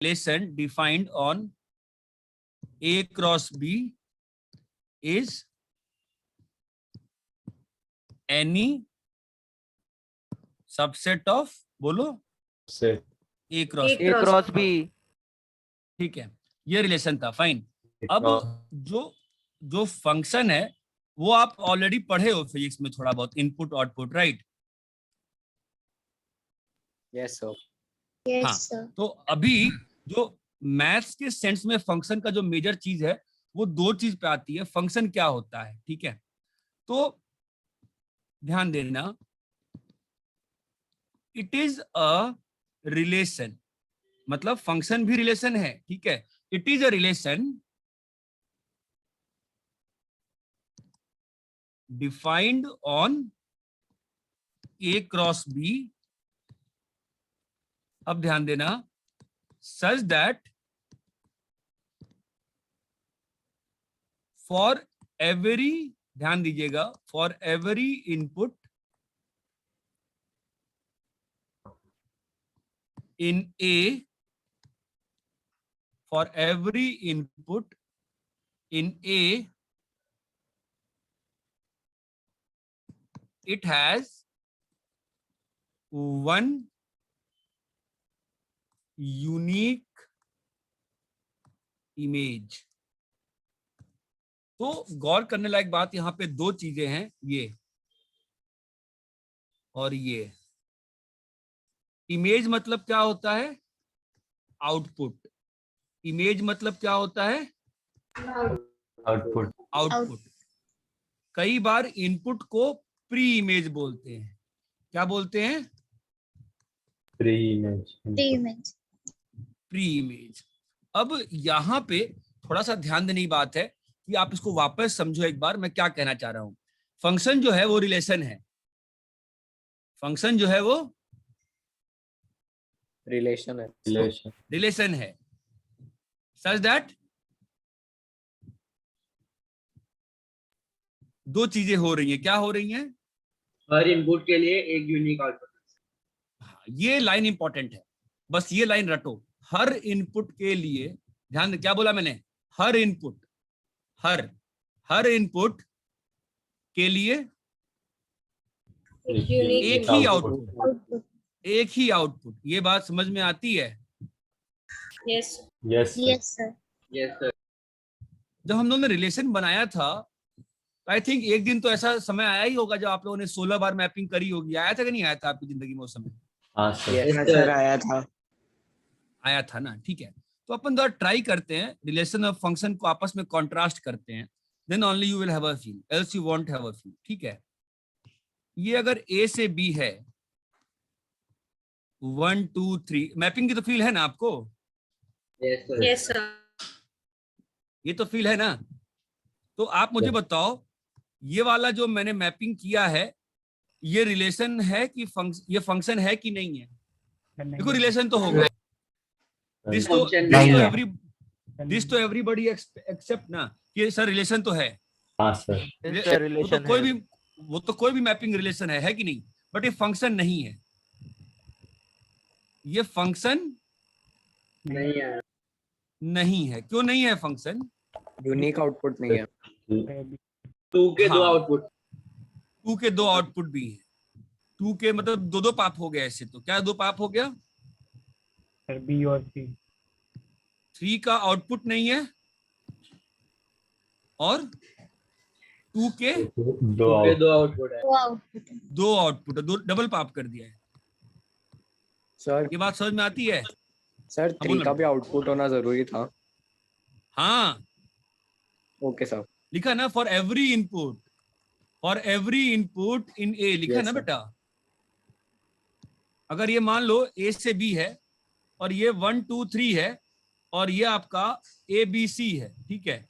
relation defined on A cross B is any subset of, बोलो, A cross B. ठीक है, ये relation था, फाइन। अब जो फंक्शन है वो आप ऑलरेडी पढ़े हो फिजिक्स में थोड़ा बहुत, input output, right? Yes sir. हाँ, तो अभी जो मैथ्स के सेंस में फंक्शन का जो मेजर चीज है वो दो चीज पे आती है, फंक्शन क्या होता है, ठीक है? तो ध्यान देना, इट इज अ रिलेशन, मतलब फंक्शन भी रिलेशन है, ठीक है? It is a relation defined on A cross B। अब ध्यान देना, सच दैट फॉर एवरी, ध्यान दीजिएगा, for every input in A, for every input in A, it has one unique image। तो गौर करने लायक बात यहाँ पे दो चीजें हैं, ये और ये। इमेज मतलब क्या होता है? आउटपुट। इमेज मतलब क्या होता है? आउटपुट। कई बार इनपुट को प्री इमेज बोलते हैं। क्या बोलते हैं? Pre image. अब यहाँ पे थोड़ा सा ध्यान देने की बात है कि आप इसको वापस समझो एक बार, मैं क्या कहना चाह रहा हूं। फंक्शन जो है वो रिलेशन है, फंक्शन जो है वो रिलेशन है, सच दैट दो चीजें हो रही हैं। क्या हो रही हैं? हर इनपुट के लिए एक यूनिक आउटपुट। ये लाइन इंपॉर्टेंट है, बस ये लाइन रटो। हर इनपुट के लिए, ध्यान, क्या बोला मैंने? हर इनपुट, हर इनपुट के लिए एक ही आउटपुट, एक ही आउटपुट। ये बात समझ में आती है? Yes sir. जब हम लोगों ने रिलेशन बनाया था, आई थिंक एक दिन तो ऐसा समय आया ही होगा जब आप लोगों ने 16 बार मैपिंग करी होगी। आया था कि नहीं आया था आपकी जिंदगी में उस समय? हाँ सर आया था ना, ठीक है। तो अपन थोड़ा ट्राई करते हैं, रिलेशन और फंक्शन को आपस में कॉन्ट्रास्ट करते हैं, then only you will have a feel, else you won't have a feel, ठीक है? ये अगर A से B है, 1 2 3, मैपिंग की तो फील है ना आपको? Yes sir. ये तो फील है ना? तो आप मुझे बताओ, ये वाला जो मैंने मैपिंग किया है, ये रिलेशन है कि ये फंक्शन है कि नहीं है? देखो रिलेशन तो होगा, दिस तो एवरीबॉडी एक्सेप्ट ना कि सर रिलेशन तो है। हाँ सर। वो तो कोई भी मैपिंग रिलेशन है कि नहीं? बट ये फंक्शन नहीं है, ये फंक्शन नहीं है। क्यों नहीं है फंक्शन? यूनिक आउटपुट नहीं है। 2 के दो आउटपुट, 2 के दो आउटपुट भी हैं। 2 के मतलब दो पाप हो गया ऐसे। तो क्या दो पाप हो गया? B और C। 3 का आउटपुट नहीं है और 2 के दो आउटपुट है। दो आउटपुट, दो डबल पाप कर दिया है। सर ये बात समझ में आती है? सर 3 का भी आउटपुट होना जरूरी था। हाँ ओके सर। लिखा ना, फॉर एवरी इनपुट इन ए, लिखा ना बेटा। अगर ये मान लो A से B है और ये 1 2 3 है और ये आपका ABC है, ठीक है?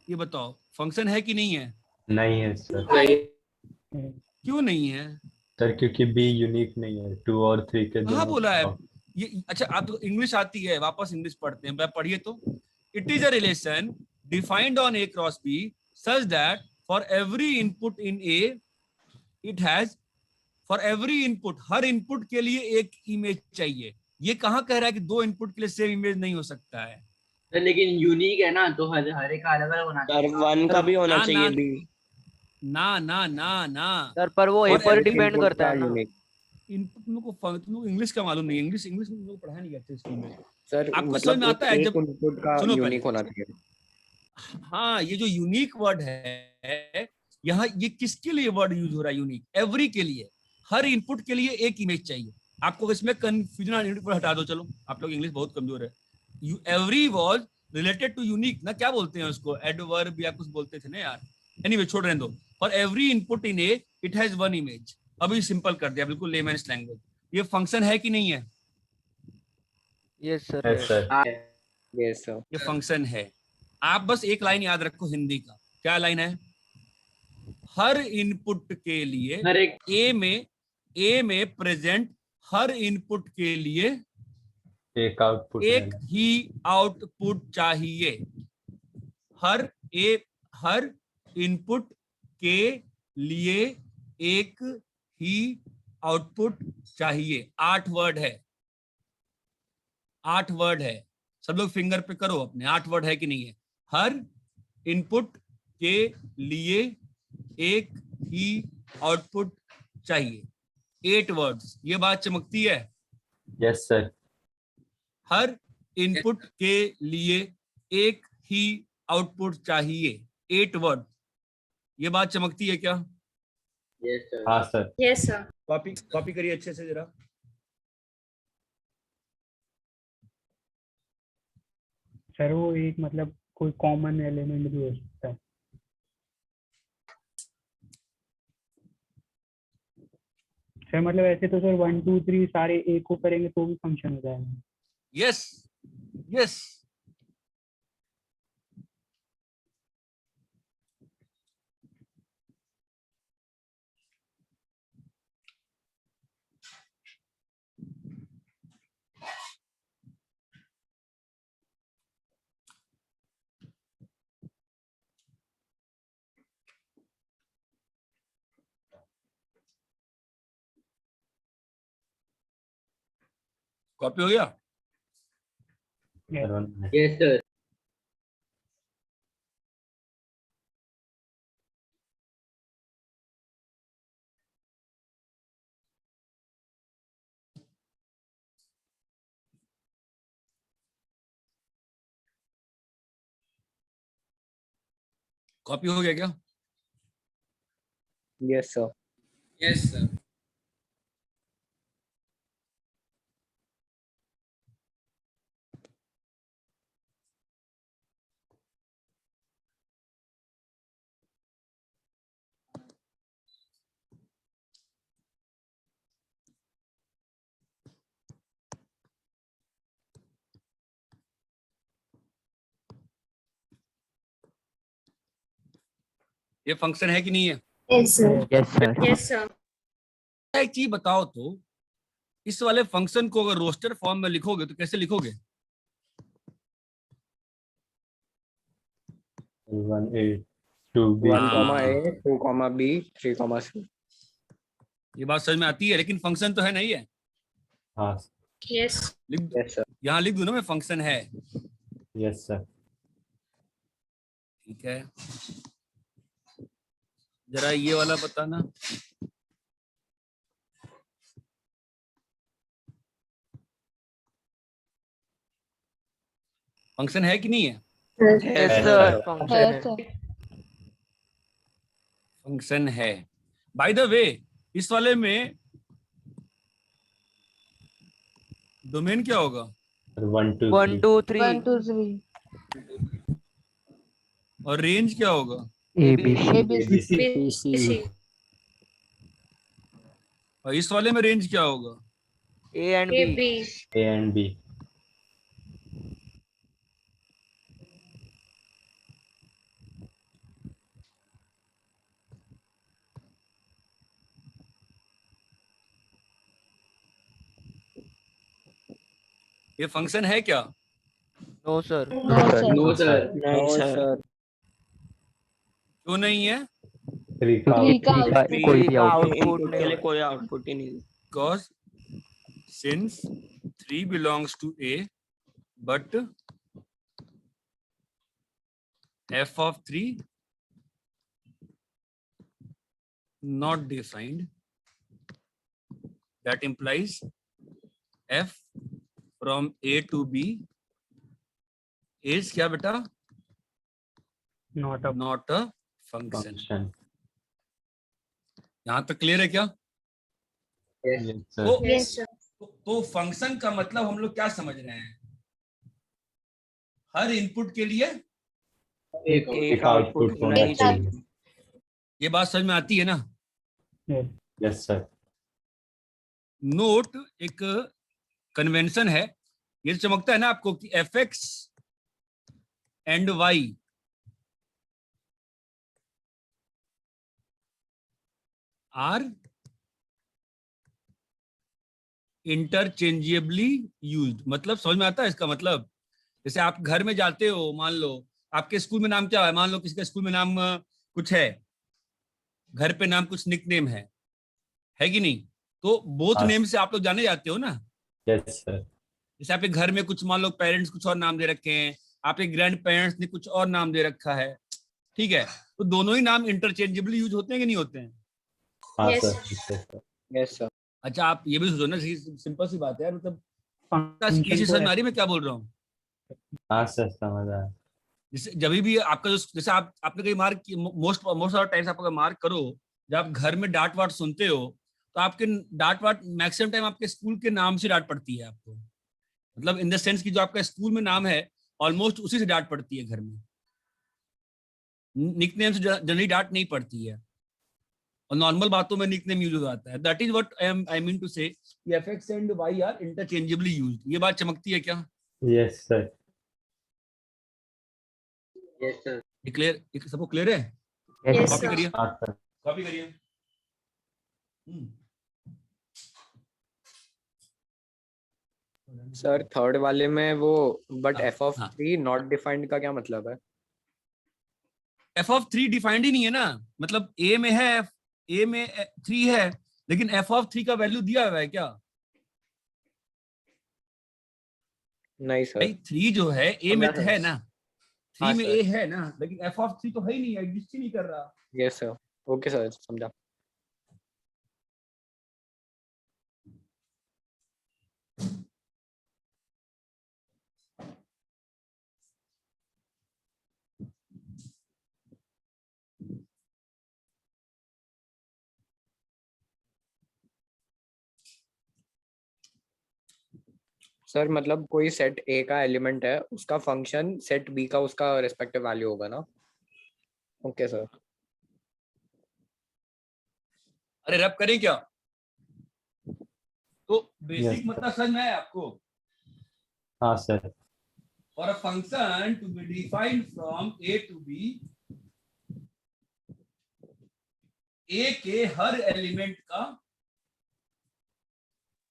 ये बताओ फंक्शन है कि नहीं है? नहीं है सर। क्यों नहीं है सर? क्योंकि B यूनिक नहीं है, 2 और 3 के कहाँ बोला है ये? अच्छा, आप तो इंग्लिश आती है, वापस इंग्लिश पढ़ते हैं, पढ़िए तो। It is a relation defined on A cross B such that for every input in A it has, for every input, her input के लिए एक इमेज चाहिए। ये कहाँ कह रहा है कि दो इनपुट के लिए सेम इमेज नहीं हो सकता है? सर लेकिन यूनिक है ना, तो हर एक का अलग अलग होना सर चाहिए। 1 का भी होना ना, चाहिए ना, भी। ना ना ना ना सर पर वो ए और पर every डिपेंड input करता का है ना। unique। इनपुट तुम लोग इंग्लिश का मालूम नहीं, इंग्लिश में तुम लोग पढ़ा नहीं करते स्कूल में। सर आपको समझ मतलब में आता है एक जब, इनपुट का सुनो यूनिक पहले, होना चाहिए। हाँ ये जो यूनिक वर्ड है यहाँ, ये किसके लिए वर्ड यूज हो रहा है यूनिक? एवरी के लिए, हर इनपुट के लिए एक इमेज चाहिए। आपको इसमें कंफ्यूजन पर हटा दो, चलो आप लोग इंग्लिश बहुत कमजोर है। Every was related to unique ना, क्या बोलते हैं उसको, एडवर्ब या कुछ बोलते थे ना यार। एनीवे छोड़ रहे दो। For every input in A it has one image. अभी सिंपल कर दिया, बिल्कुल लेमैन्स लैंग्वेज। ये फंक्शन है कि नहीं है? Yes sir. Yes sir. Yes sir. ये फंक्शन है। आप बस एक लाइन याद रखो हिंदी का, क्या लाइन है? हर इनपुट के लिए हर एक ए में प्रेजेंट हर इनपुट के लिए एक आउटपुट एक ही आउटपुट चाहिए। हर इनपुट के लिए एक ही आउटपुट चाहिए। 8 वर्ड है, 8 वर्ड है। सब लोग फिंगर पे करो अपने, 8 वर्ड है कि नहीं है? हर इनपुट के लिए एक ही आउटपुट चाहिए। 8 वर्ड्स। ये बात चमकती है? Yes sir. हर इनपुट के लिए एक ही आउटपुट चाहिए। 8 वर्ड। ये बात चमकती है क्या? Yes sir. हाँ सर। Yes sir. कॉपी करिए अच्छे से जरा। सर वो एक मतलब कोई कॉमन एलिमेंट भी हो सकता है। सर मतलब ऐसे तो सर 1 2 3 सारे एक को करेंगे तो भी फंक्शन हो जाएगा। Yes yes. कॉपी हो गया? Yes sir. कॉपी हो गया क्या? Yes sir. Yes sir. ये फंक्शन है कि नहीं है? Yes sir. Yes sir. Yes sir. एक चीज बताओ तो, इस वाले फंक्शन को अगर रोस्टर फॉर्म में लिखोगे तो कैसे लिखोगे? 1 A 2 B 1, A 2, B 3, C। ये बात समझ में आती है, लेकिन फंक्शन तो है नहीं है। हाँ यस। Yes sir. यहाँ लिख दो ना मैं, फंक्शन है। Yes sir. ठीक है, जरा ये वाला बताना। फंक्शन है कि नहीं है? Yes sir. फंक्शन है। फंक्शन है। बाय द वे, इस वाले में डोमेन क्या होगा? 1 2 1 2 3 1 2 3 और रेंज क्या होगा? ABC। और इस वाले में रेंज क्या होगा? A and A B। B। A and B। ये फंक्शन है क्या? No sir. No sir. No sir. नहीं सर। क्यों नहीं है? 3 का Three का कोई भी इनपुट आउटपुट के नहीं लिए होगा। कोई आउटपुट ही नहीं। Because since 3 belongs to A, but f of 3 not defined, that implies f from A to B is क्या बेटा? Not a Not a function. function. यहाँ तक क्लियर है क्या? Yes. Yes, sir. तो Yes, sir. तो function का मतलब हम लोग क्या समझ रहे हैं? हर इनपुट के लिए एक आउटपुट होना एक चाहिए. ये बात समझ में आती है ना? yes. Yes, sir. नोट एक कन्वेंशन है, ये चमकता है ना आपको कि F X and Y are interchangeably used. मतलब समझ में आता है इसका मतलब? जैसे आप घर में जाते हो, मान लो आपके स्कूल में नाम क्या है, मान लो किसी का स्कूल में नाम कुछ है, घर पे नाम कुछ निकनेम है कि नहीं? तो बोथ हाँ। नेम से आप लोग जाने जाते हो ना. Yes, sir. जैसे आपके घर में कुछ मान लो पेरेंट्स कुछ और नाम दे रखे हैं, आपके ग्रैंड पेरेंट्स ने कुछ और नाम दे रखा है, ठीक है? तो दोनों ही नाम इंटरचेंजेबली यूज होते हैं कि नहीं होते हैं? हाँ Yes, sir. sir. Yes, sir. Yes, sir. अच्छा, आप ये भी सोचो ना, सिंपल सी बात है यार, मतलब ये Function चीज को समझ आ रही है मैं क्या बोल रहा हूँ? हाँ sir, समझ आया. जैसे जब भी आपका जो, जैसे आपने कहीं mark, most most of times आप अगर मार्क करो, जब आप घर में डांट वाट सुनते हो तो आपके डांट वाट मैक्सिमम टाइम आपके स्कूल के नाम से डांट पड़ती है आपको. मतलब इन द सेंस कि जो आपका स्कूल में नाम है ऑलमोस्ट उसी से डांट पड़ती है घर में. निकनेम से जनरली डांट नहीं पड़ती है, और नॉर्मल बातों में निकनेम यूज हो जाता है. That is what I mean to say, F X and Y are interchangeably used. ये बात चमकती है क्या? Yes, sir. Yes sir. ये क्लियर, सबको क्लियर है? Yes, copy sir. करिए, हाँ sir. कॉपी करिए. सर थर्ड वाले में वो बट हाँ, f of हाँ. 3 नॉट डिफाइंड का क्या मतलब है? एफ ऑफ 3 डिफाइंड ही नहीं है ना. मतलब ए में है, ए में 3 है, लेकिन एफ ऑफ 3 का वैल्यू दिया हुआ है क्या? नहीं सर. भाई 3 जो है ए में समझा है सर. ना, 3 हाँ में सर. ए है ना, लेकिन एफ ऑफ 3 तो है ही नहीं, एग्जिस्ट ही नहीं कर रहा. Yes sir. ओके सर, समझा. सर मतलब कोई सेट ए का एलिमेंट है, उसका फंक्शन सेट बी का उसका रेस्पेक्टिव वैल्यू होगा ना? Okay sir. अरे रब करें क्या? तो बेसिक Yes. मतलब समझ में आया आपको? हाँ sir. For a function to be defined from A to B, A के हर एलिमेंट का,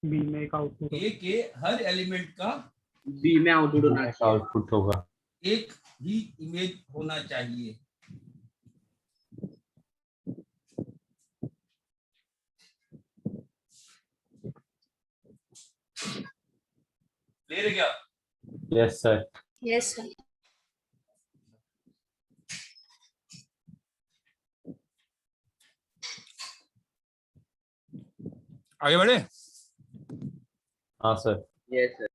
B में एक आउटपुट A के हर एलिमेंट का बी में आउटपुट होना चाहिए। आउटपुट होगा. एक ही इमेज होना चाहिए. क्लियर है क्या? Yes, sir. Yes, sir. आगे बढ़े? हाँ sir. Yes sir.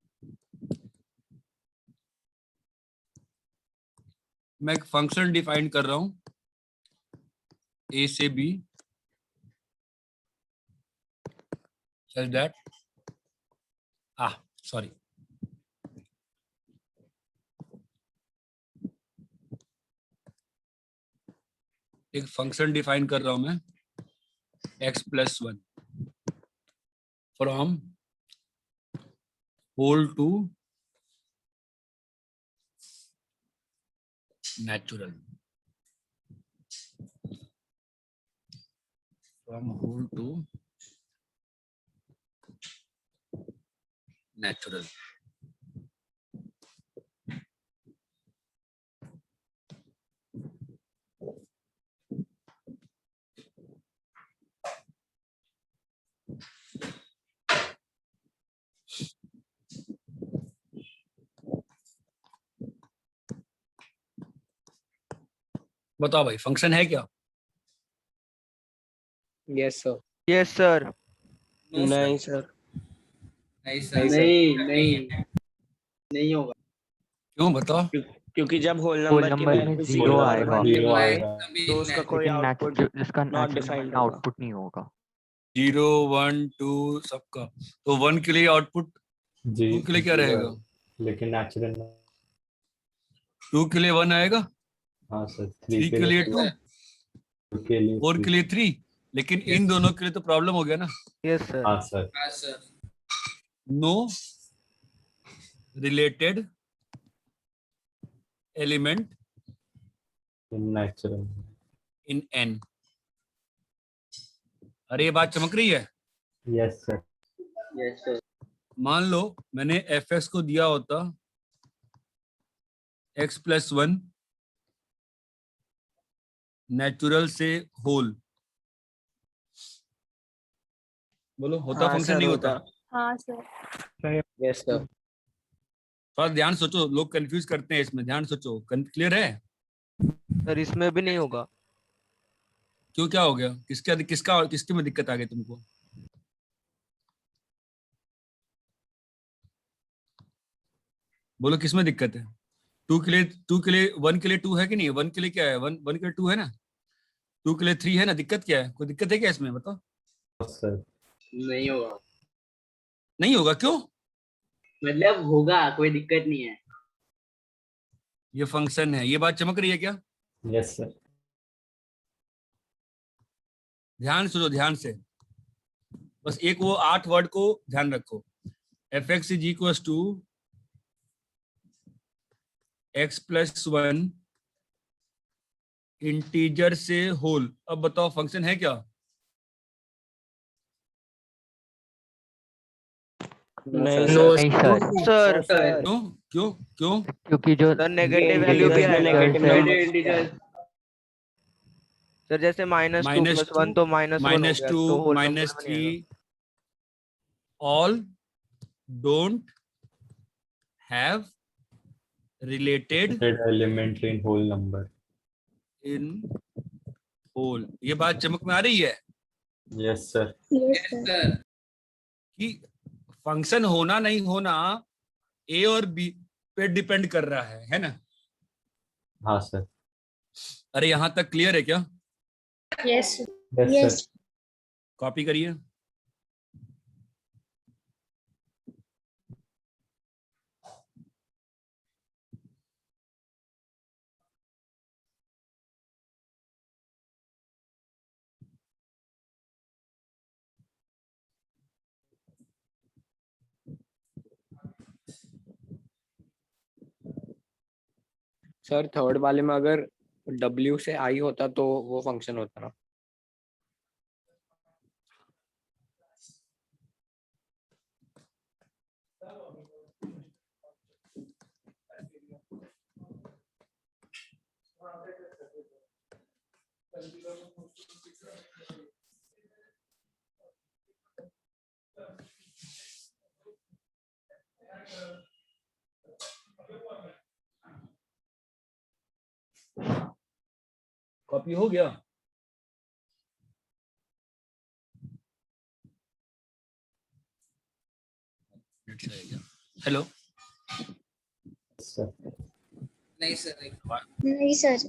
मैं एक फंक्शन डिफाइन कर रहा हूं ए से बी, such that सॉरी, एक फंक्शन डिफाइन कर रहा हूं मैं x+1 from whole to natural, from whole to natural. बताओ भाई, फंक्शन है क्या? Yes sir. Yes sir. नहीं सर। नहीं नहीं सर। नहीं नहीं नहीं होगा। क्यों बताओ? क्योंकि जब होल होल नंबर की नंबर में वैल्यू जीरो जीरो आएगा, जीरो आएगा, तो उसका कोई लेकिन आउटपुट जिसका not नेचुरल defined नंबर का होगा। आउटपुट नहीं होगा। 0 1 2 सबका, तो 1 के लिए आउटपुट, जी 2 के लिए क्या जीरो रहेगा? है। लेकिन नेचुरल 2 के लिए 1 आएगा, हाँ सर, 3 3 के के लिए लिए 2, 2 के लिए 4 के 3। लिए 3, लेकिन इन दोनों के लिए तो प्रॉब्लम हो गया ना। Yes sir. हाँ sir. No related element natural. In n। अरे ये बात चमक रही है। Yes sir. Yes sir. मान लो मैंने fx को दिया होता x+1 नेचुरल से होल, बोलो होता हाँ फंक्शन सर नहीं होता? हाँ सर। Yes sir. थोड़ा ध्यान सोचो, लोग कंफ्यूज करते हैं इसमें, ध्यान सोचो। क्लियर है? सर इसमें भी नहीं होगा। क्यों, क्या हो गया? किसके में दिक्कत आ गई तुमको? बोलो किस में दिक्कत है? 2 के लिए 1 के लिए 2 है कि नहीं? 1 के लिए क्या है? 1 के लिए 2 है ना, 2 के लिए 3 है ना। दिक्कत क्या है? कोई दिक्कत है क्या इसमें, बताओ? सर नहीं होगा, नहीं होगा, क्यों? मतलब होगा, कोई दिक्कत नहीं है। ये फंक्शन है, ये बात चमक रही है क्या? Yes sir. ध्यान सोचो, ध्यान से। बस एक वो 8 वर्ड को ध्यान रखो। fx is equal to x+1 integer से होल। अब बताओ फंक्शन है क्या? नहीं नहीं सर, सर क्यों क्यों क्यों? क्योंकि जो सर नेगेटिव वैल्यू भी आएगा। Negative integer. सर जैसे -2 -2 + 1 तो -1 हो गया, -2 तो होल नंबर में नहीं आएगा। -3 all don't have related element in whole number. in whole। ये बात चमक में आ रही है यस सर। Yes sir. कि फंक्शन होना नहीं होना ए और बी पे डिपेंड कर रहा है ना? हाँ सर। अरे यहां तक क्लियर है क्या? Yes yes sir. कॉपी करिए। सर थर्ड वाले में अगर W से I होता तो वो फंक्शन होता ना। कॉपी हो गया? हेलो? सर। नहीं सर। नहीं सर।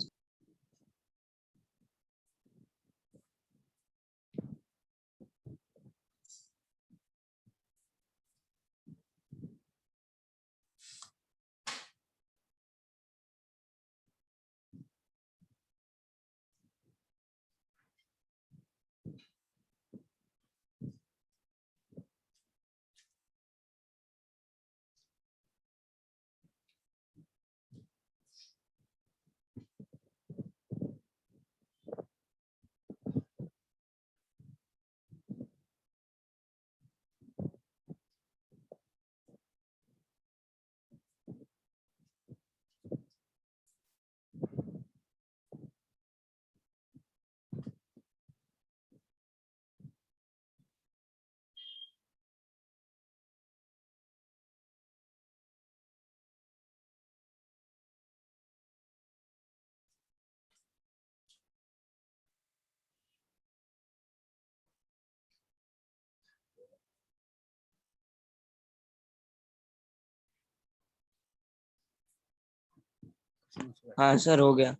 हाँ सर हो गया।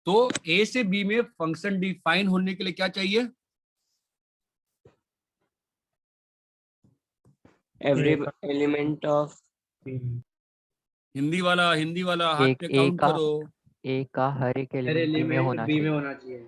तो ए से बी में फंक्शन डिफाइन होने के लिए क्या चाहिए? एवरी एलिमेंट ऑफ हिंदी वाला हाथ एक पे ए काउंट का करो। ए का हर एक हर एलिमेंट बी में एलिमेंट होना बी में चाहिए। होना चाहिए।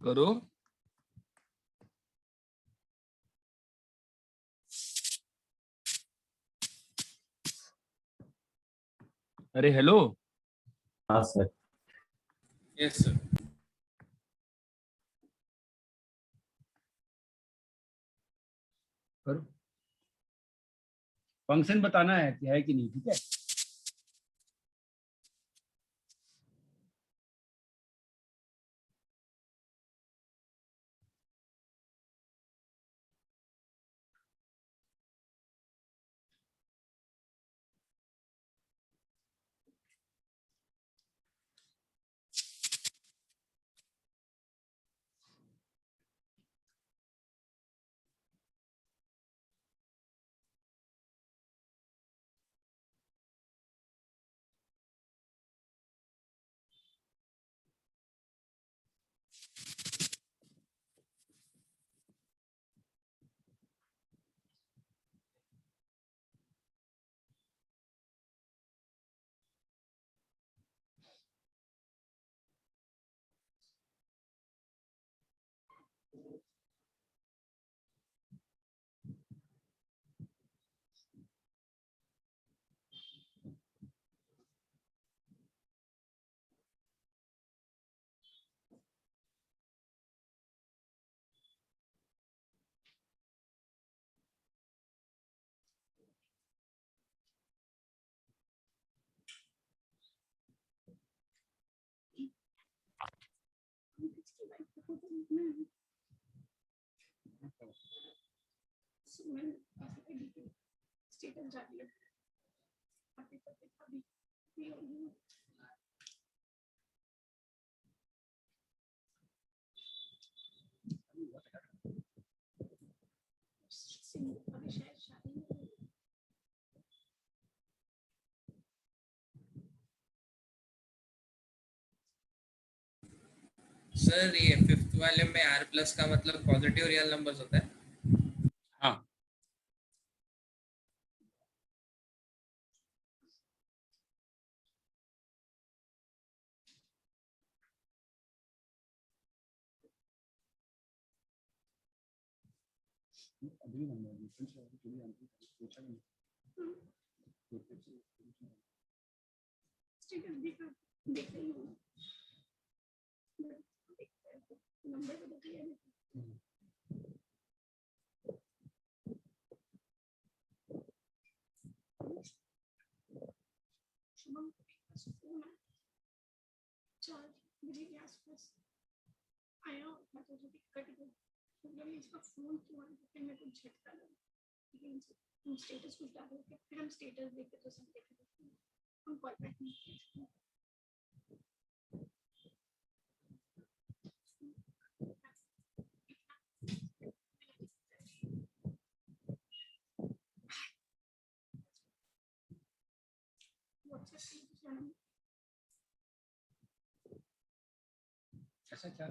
करो। अरे हेलो। हाँ सर। Yes sir. करो। फंक्शन बताना है कि है कि नहीं, ठीक है। सर ये फिफ्थ वाले में आर प्लस का मतलब पॉजिटिव रियल नंबर्स होता है। हाँ। ऐसा क्या?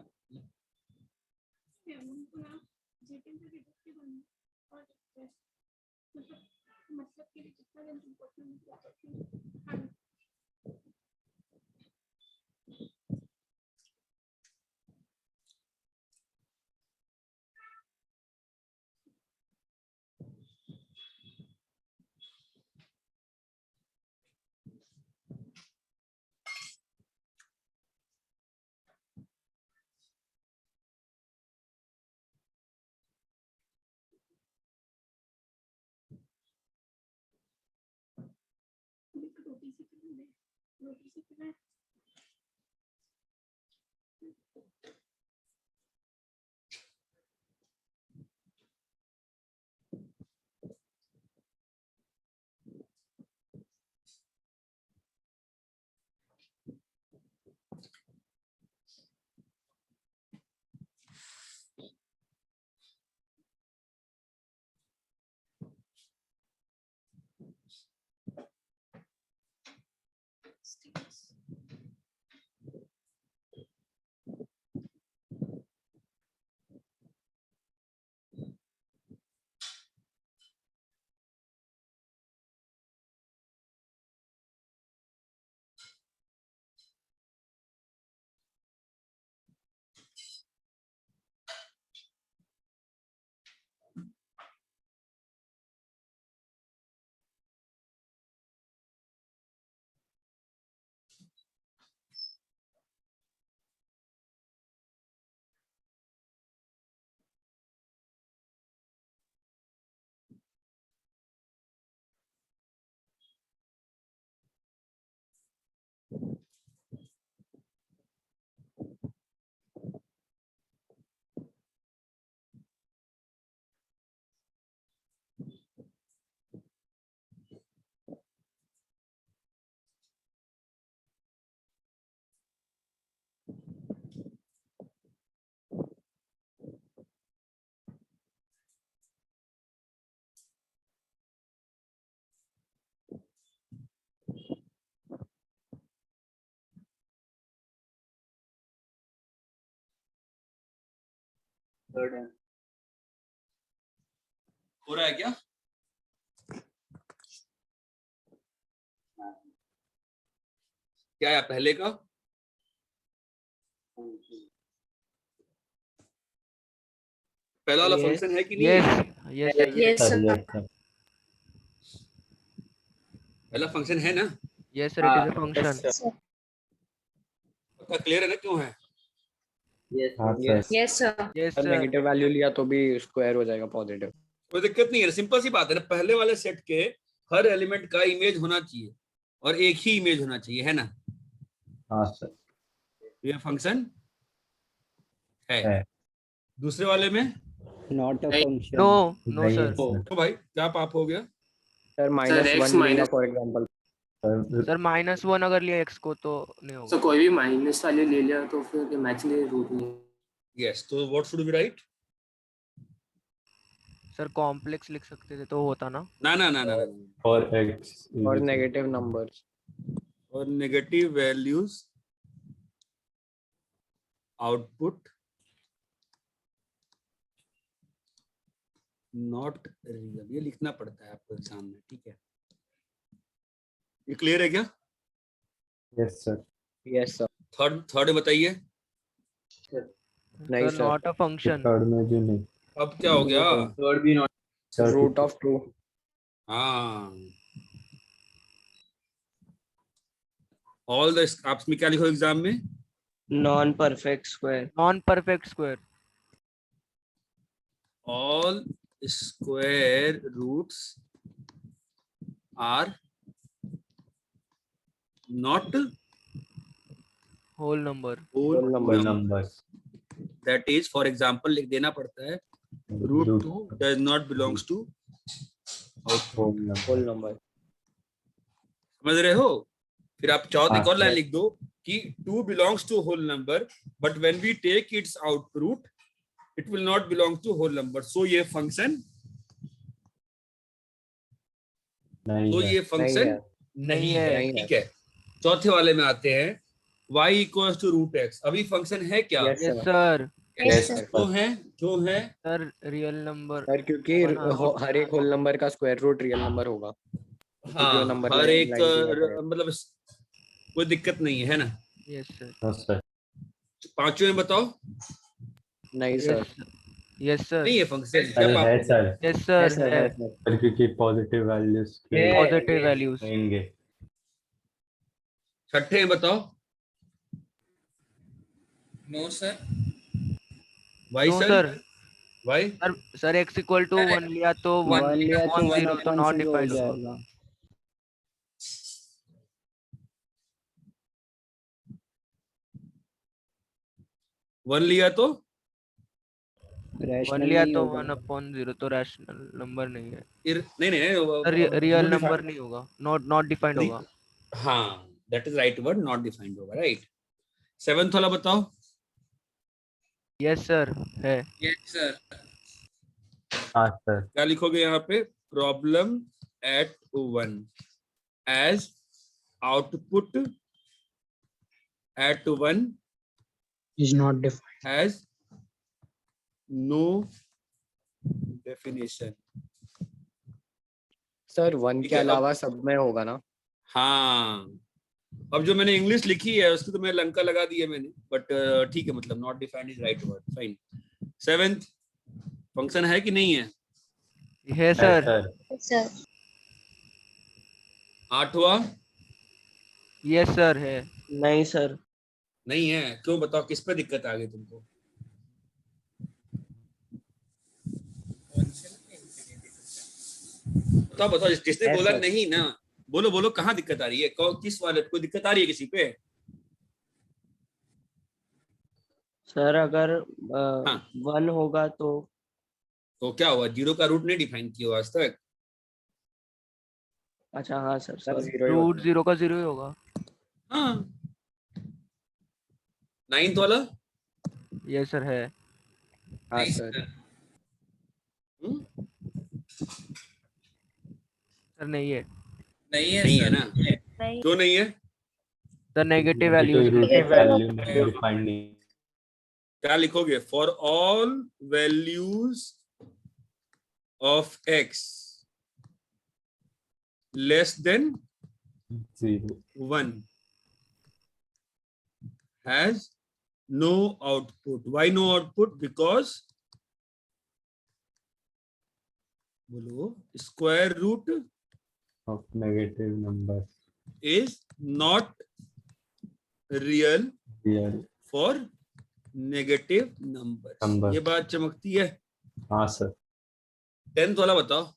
थर्ड है। हो रहा है क्या? क्या है पहले का? पहला वाला फंक्शन है कि नहीं है? Yes Yes, sir. yes sir. पहला फंक्शन है ना? Yes sir, it is a function. Sir. पक्का क्लियर है ना क्यों है? हाँ sir. Yes, sir. Yes sir sir. Negative value लिया तो भी स्क्वायर हो जाएगा पॉजिटिव। कोई दिक्कत नहीं है, सिंपल सी बात है ना, पहले वाले सेट के हर एलिमेंट का इमेज होना चाहिए और एक ही इमेज होना चाहिए, है ना? हाँ सर. ये फंक्शन है। है. दूसरे वाले में not a function. No no नहीं सर। sir. तो भाई क्या पाप हो गया? सर -1 लेगा फॉर एग्जांपल। सर सर -1 अगर लिया x को तो नहीं तो होगा। कोई भी माइनस वाले ले लिया तो फिर इमेजिनरी रूट में। यस, तो what should be right? Sir complex लिख सकते थे तो होता ना। ना ना ना ना ना, for x और is नेगेटिव नंबर्स। और negative values output not real, ये लिखना पड़ता है आपको एग्जाम में, ठीक है? ये क्लियर है क्या? yes sir. Yes sir. Third बताइए। नहीं sir sir. Not a function. Third में भी नहीं. अब क्या हो गया? थर्ड भी नॉट। Sir, root of 2। हाँ, ऑल द, आप इसमें क्या लिखो एग्जाम में? Non perfect square. Non perfect square. All square roots are not whole number. Whole Whole whole number. numbers. That is, for example लिख देना पड़ता है, root 2 does not belongs to whole number. whole number. समझ रहे हो? फिर आप चाहो तो एक हाँ, और लाइन yes. लिख दो कि 2 belongs to whole number, but when we take its output it will not belong to whole number. So ये फंक्शन, नहीं तो है। ये फंक्शन नहीं है। नहीं है। ठीक है, चौथे वाले में आते हैं, y equals to root X. अभी फंक्शन है क्या? Yes, yes sir. Sir. Yes, sir. क्यों है? क्यों है? Sir real number. सर क्योंकि हर एक होल नंबर का स्क्वायर रूट रियल नंबर होगा। हाँ, जो number हर line एक line दिया गया है। मतलब कोई दिक्कत नहीं है ना? Yes sir. No, sir. पांचवें में बताओ। नहीं सर। Yes sir. नहीं है फंक्शन, अरे क्या है बात सर, यस है सर सर, है। है सर। पर क्योंकि पॉजिटिव वैल्यूज है। Positive values. रहेंगे। छठे में बताओ। No sir. Why no sir, sir. Why sir x equal to 1 लिया तो 1 लिया तो 1 1 0 तो upon नॉट 0 हो डिफाइंड होगा। जाएगा। वन लिया तो 1 Rational लिया नहीं तो होगा। 1 अपॉन 0 तो रैशनल नंबर नहीं है। नहीं नहीं, रियल नंबर नहीं होगा, नॉट डिफाइंड नहीं। होगा। हाँ, that is right word, not defined होगा, राइट। सेवंथ वाला बताओ। यस सर है। Yes sir. हाँ सर। क्या लिखोगे यहाँ पे? Problem at 1 as output at 1 Is not defined. Has no definition. Sir 1 ठीक के है, अब- अलावा सब में होगा ना? हाँ, अब जो मैंने इंग्लिश लिखी है उसकी तो मैं लंका लगा दी है मैंने, बट ठीक है, मतलब not defined is right word, fine. Seventh, function है कि नहीं है? है है सर। सर। Yes, sir. आठवां? यस सर है। नहीं सर। नहीं है, क्यों? बताओ किस पे दिक्कत आ गई तुमको? बताओ बताओ, जिसने Yes, बोला sir. नहीं ना, बोलो बोलो, कहाँ दिक्कत आ रही है? किस वाले कोई दिक्कत आ रही है किसी पे? सर अगर हाँ। 1 होगा तो क्या हुआ? 0 का रूट नहीं डिफाइन किया आज तक? अच्छा हाँ सर सर सॉरी। 0 ही रूट होता है। 0 का 0 ही होगा। हाँ। नाइन्थ वाला? यस सर है। हाँ नहीं सर। हम्म? सर नहीं है। नहीं है नहीं है सर। ना? क्यों नहीं है? सर नेगेटिव कोई वैल्यूज। रूट Negative वैल्यू नहीं डिफाइंड नहीं। क्या लिखोगे? For all values of x less than 1 has no output. Why no output? Because बोलो, square root of negative number is not real real. for negative numbers. Number. ये बात चमकती है। हाँ सर। 10th वाला बताओ।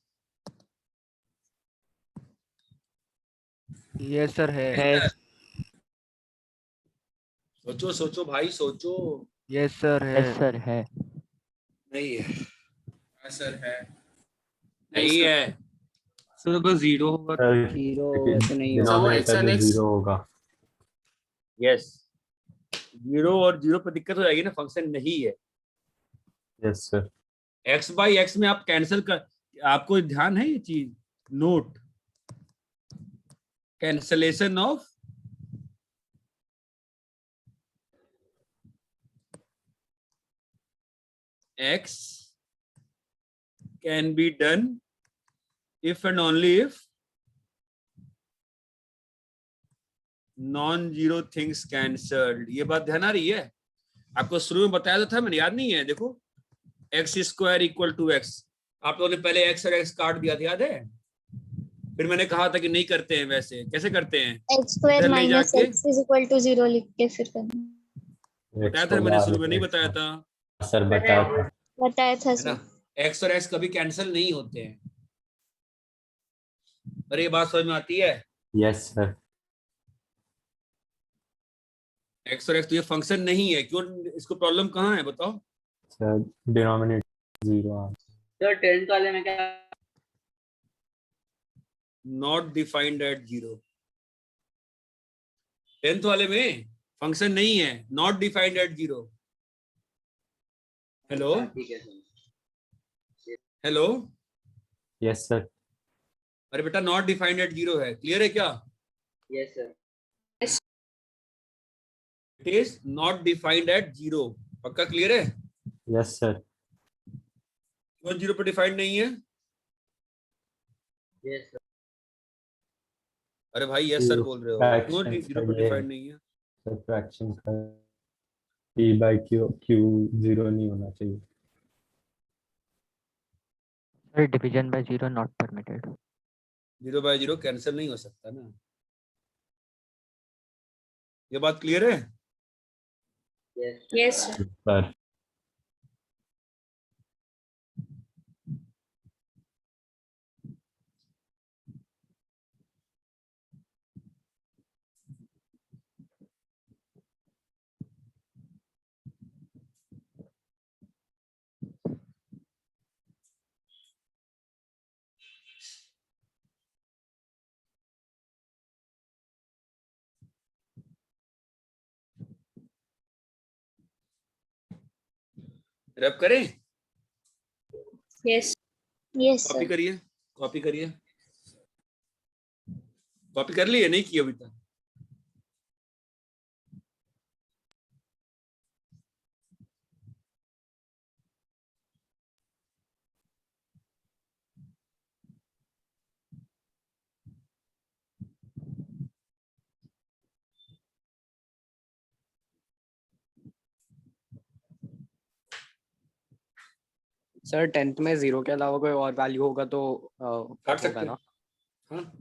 यस सर है। सोचो सोचो भाई, सोचो। यस सर है। सर है। नहीं है, हाँ सर है। नहीं है। सर अगर 0 होगा तो सर 0 होगा तो नहीं होगा। डिनोमिनेटर में 0 होगा। यस, 0 और 0 पर दिक्कत हो जाएगी ना, फंक्शन नहीं है। Yes sir. x by x में आप कैंसिल कर, आपको ध्यान है ये चीज? Note, cancellation of x can be done if and only if non-zero things cancelled। ये बात ध्यान आ रही है? आपको शुरू में बताया तो था मैंने, याद नहीं है? देखो, x square equal to x, आप लोगों ने पहले x और x काट दिया था, याद है? फिर मैंने कहा था कि नहीं करते हैं, वैसे कैसे करते हैं? एक्स स्क्वायर इधर ले माइनस जाके एक्स इज इक्वल टू 0 लिख के फिर करना। बताया था मैंने, शुरू में नहीं बताया था? सर बताया था। बताया था है ना, सर। एक्स और एक्स कभी कैंसिल नहीं होते हैं। अरे ये बात समझ में आती है? Yes sir. एक्स और एक्स तो ये फंक्शन नहीं है, क्यों? इसको प्रॉब्लम कहाँ है बताओ? सर डिनोमिनेटर 0 सर 10th वाले में क्या? Not defined at 0। 10th वाले में फंक्शन नहीं है, नॉट डिफाइंड एट 0। हेलो ठीक है सर। Hello, yes sir. अरे बेटा नॉट डिफाइंड एट 0 है, क्लियर है क्या? Yes sir. It is not defined at 0, पक्का क्लियर है? Yes sir. क्यों 0 पर डिफाइंड नहीं है? Yes sir. अरे भाई यस सर बोल रहे हो, क्यों 0 पर डिफाइंड नहीं है? सर फ्रैक्शन का p by q 0 नहीं होना चाहिए। Sir division bye 0 not permitted. 0 by 0 cancel नहीं हो सकता ना, ये बात क्लियर है? Yes sir. सर रैप करें? Yes yes copy sir. करिए, कॉपी करिए। कॉपी कर लिए? नहीं की अभी तक? सर 10th में 0 के अलावा कोई और वैल्यू होगा तो काट सकते होगा हैं। ना? हाँ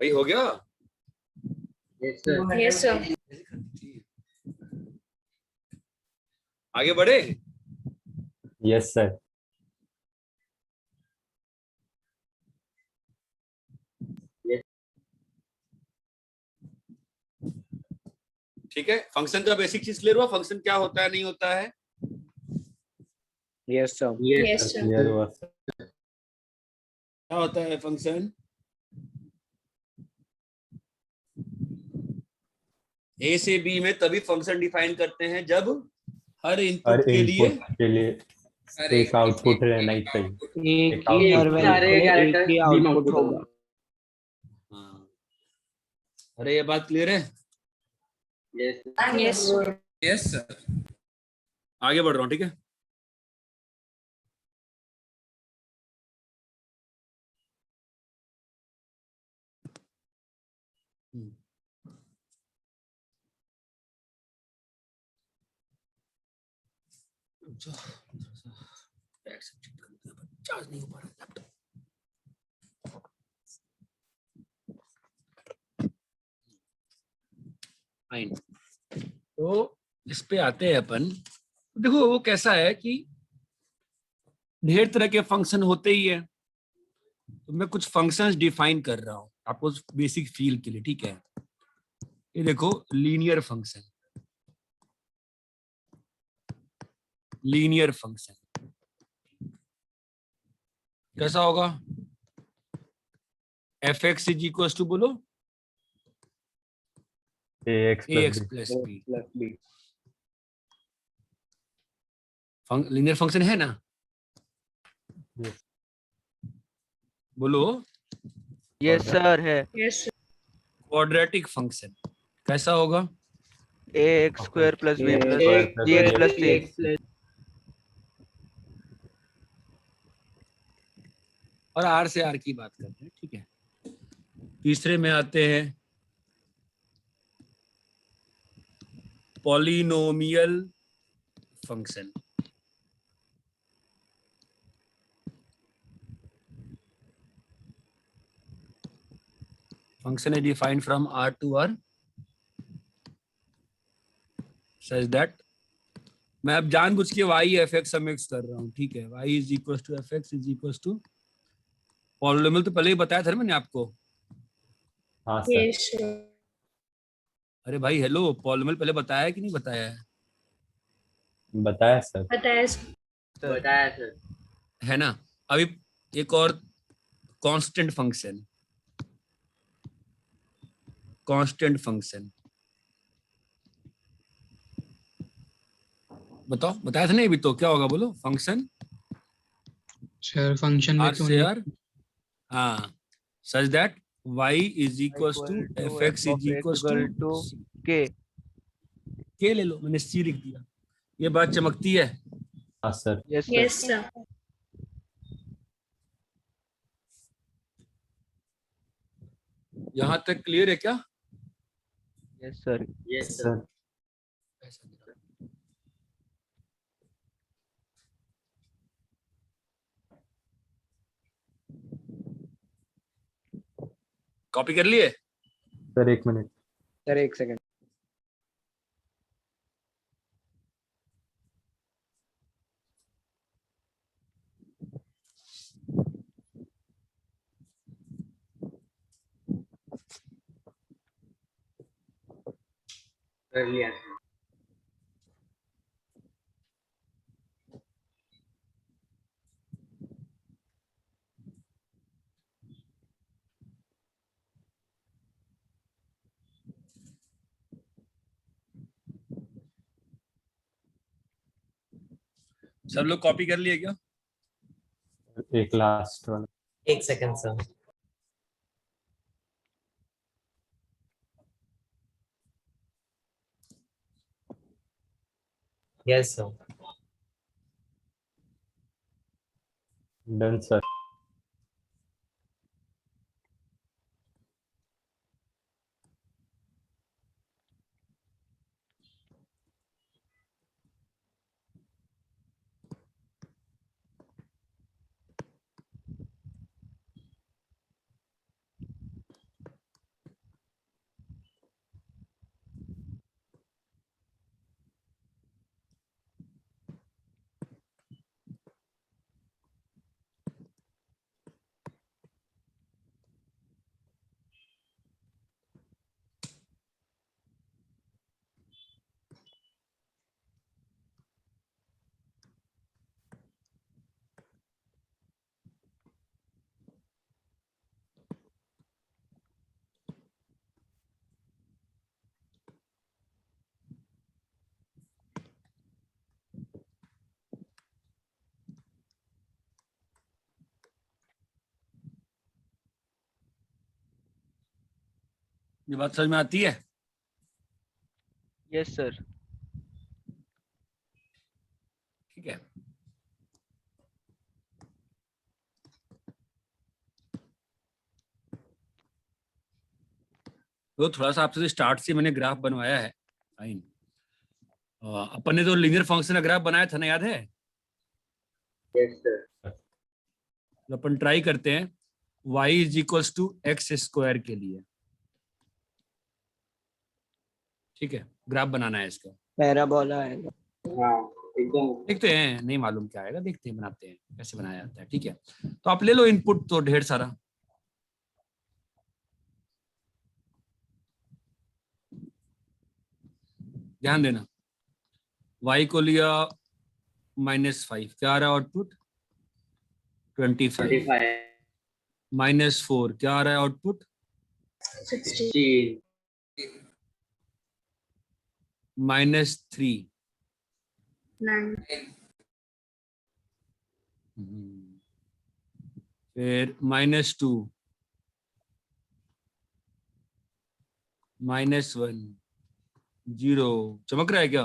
भाई हो गया? Yes sir. Yes sir. आगे बढ़े? Yes sir. ठीक है, फंक्शन का बेसिक चीज क्लियर हुआ? फंक्शन क्या होता है, नहीं होता है? Yes sir. Yes sir. Clear हुआ सर। क्या होता है फंक्शन? ए से बी में तभी फंक्शन डिफाइन करते हैं जब हर हर इनपुट के लिए इनपुट के लिए हर एक आउटपुट रहना ही चाहिए। एक एक ही output हर वैल्यू सारे के लिए एक कैरेक्टर ही बीम आउटपुट आउटपुट होगा। होगा। हाँ। अरे ये बात क्लियर है? Yes yes sir. Yes sir. आगे बढ़ रहा हूँ, ठीक है? चार्ज नहीं हो पा रहा लैपटॉप। फाइन, तो इस पे आते हैं अपन। देखो वो कैसा है कि ढेर तरह के फंक्शन होते ही है, तो मैं कुछ फंक्शंस डिफाइन कर रहा हूं आपको बेसिक फील के लिए, ठीक है? ये देखो लीनियर फंक्शन, लीनियर फंक्शन कैसा होगा? F X is equal to बोलो ax ax plus plus b plus B. Linear function है ना? Yes. बोलो। यस सर है। क्वाड्रेटिक फंक्शन कैसा होगा? ax square plus b Ax plus square plus bx bx plus c। और r से r की बात करते हैं, ठीक है। तीसरे में आते हैं polynomial function. Function is defined from R to R such that मैं अब जानबूझ के y f x मिक्स कर रहा हूँ, ठीक है। y is equal to F X is equal to polynomial, तो पहले ही बताया था ना मैंने आपको। हाँ सर, अरे भाई हेलो, पॉलिनोमियल पहले बताया है कि नहीं बताया है? बताया सर। बताया सर। है ना। अभी एक और कांस्टेंट फंक्शन, कांस्टेंट फंक्शन बताओ, बताया था नहीं अभी? तो क्या होगा बोलो? फंक्शन सर फंक्शन में आर क्यों से नहीं? आर, हाँ, such that y is equal to F X is equal to k। के ले लो, मैंने सी लिख दिया। ये बात चमकती है। हाँ सर। Yes sir. यहाँ तक क्लियर है क्या? Yes sir. Yes sir. Sir copy कर लिए? सर एक मिनट। सर एक सेकंड। कर लिया सर। सब लोग कॉपी कर लिए क्या? एक लास्ट वाला। एक second sir. Yes sir. Done sir. ये बात समझ में आती है? Yes sir. ठीक है। तो थोड़ा सा आपसे स्टार्ट से मैंने ग्राफ बनवाया है। फाइन। अपन ने तो लीनियर फंक्शन का ग्राफ बनाया था ना, याद है? Yes sir. तो अपन ट्राई करते हैं y is equal to X square के लिए। ठीक है, ग्राफ बनाना है इसका। पैराबोला आएगा। हाँ एकदम। देखते हैं, नहीं मालूम क्या आएगा, देखते हैं, बनाते हैं कैसे बनाया जाता है। ठीक है, तो आप ले लो इनपुट तो ढेर सारा। ध्यान देना, y को लिया -5, क्या आ रहा है आउटपुट? 25। 25। -4 क्या आ रहा है आउटपुट? 16। -3, 9, फिर -2, -1, 0। चमक रहा है क्या?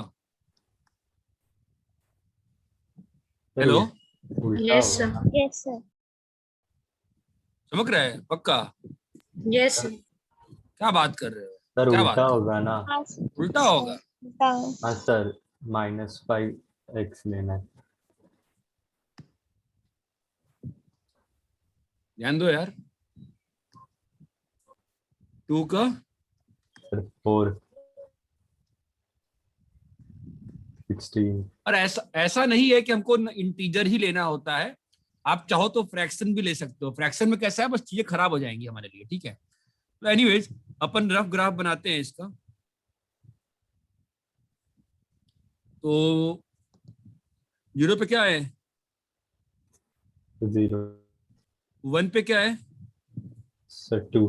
सर, हेलो, उल्टा yes होगा sir, ना? yes sir, चमक रहा है पक्का? yes sir, क्या बात कर रहे हो? सर क्या उल्टा बात? होगा ना? हाँ sir, उल्टा होगा? उल्टा हाँ सर, -5x लेना है। ध्यान दो यार। 2 का सर 4, 16। और ऐसा नहीं है कि हमको इंटीजर ही लेना होता है, आप चाहो तो फ्रैक्शन भी ले सकते हो। फ्रैक्शन में कैसा है, बस चीजें खराब हो जाएंगी हमारे लिए, ठीक है। तो एनीवेज अपन रफ ग्राफ बनाते हैं इसका। तो 0 पे क्या है, 0, 1 पे क्या है, सर 2,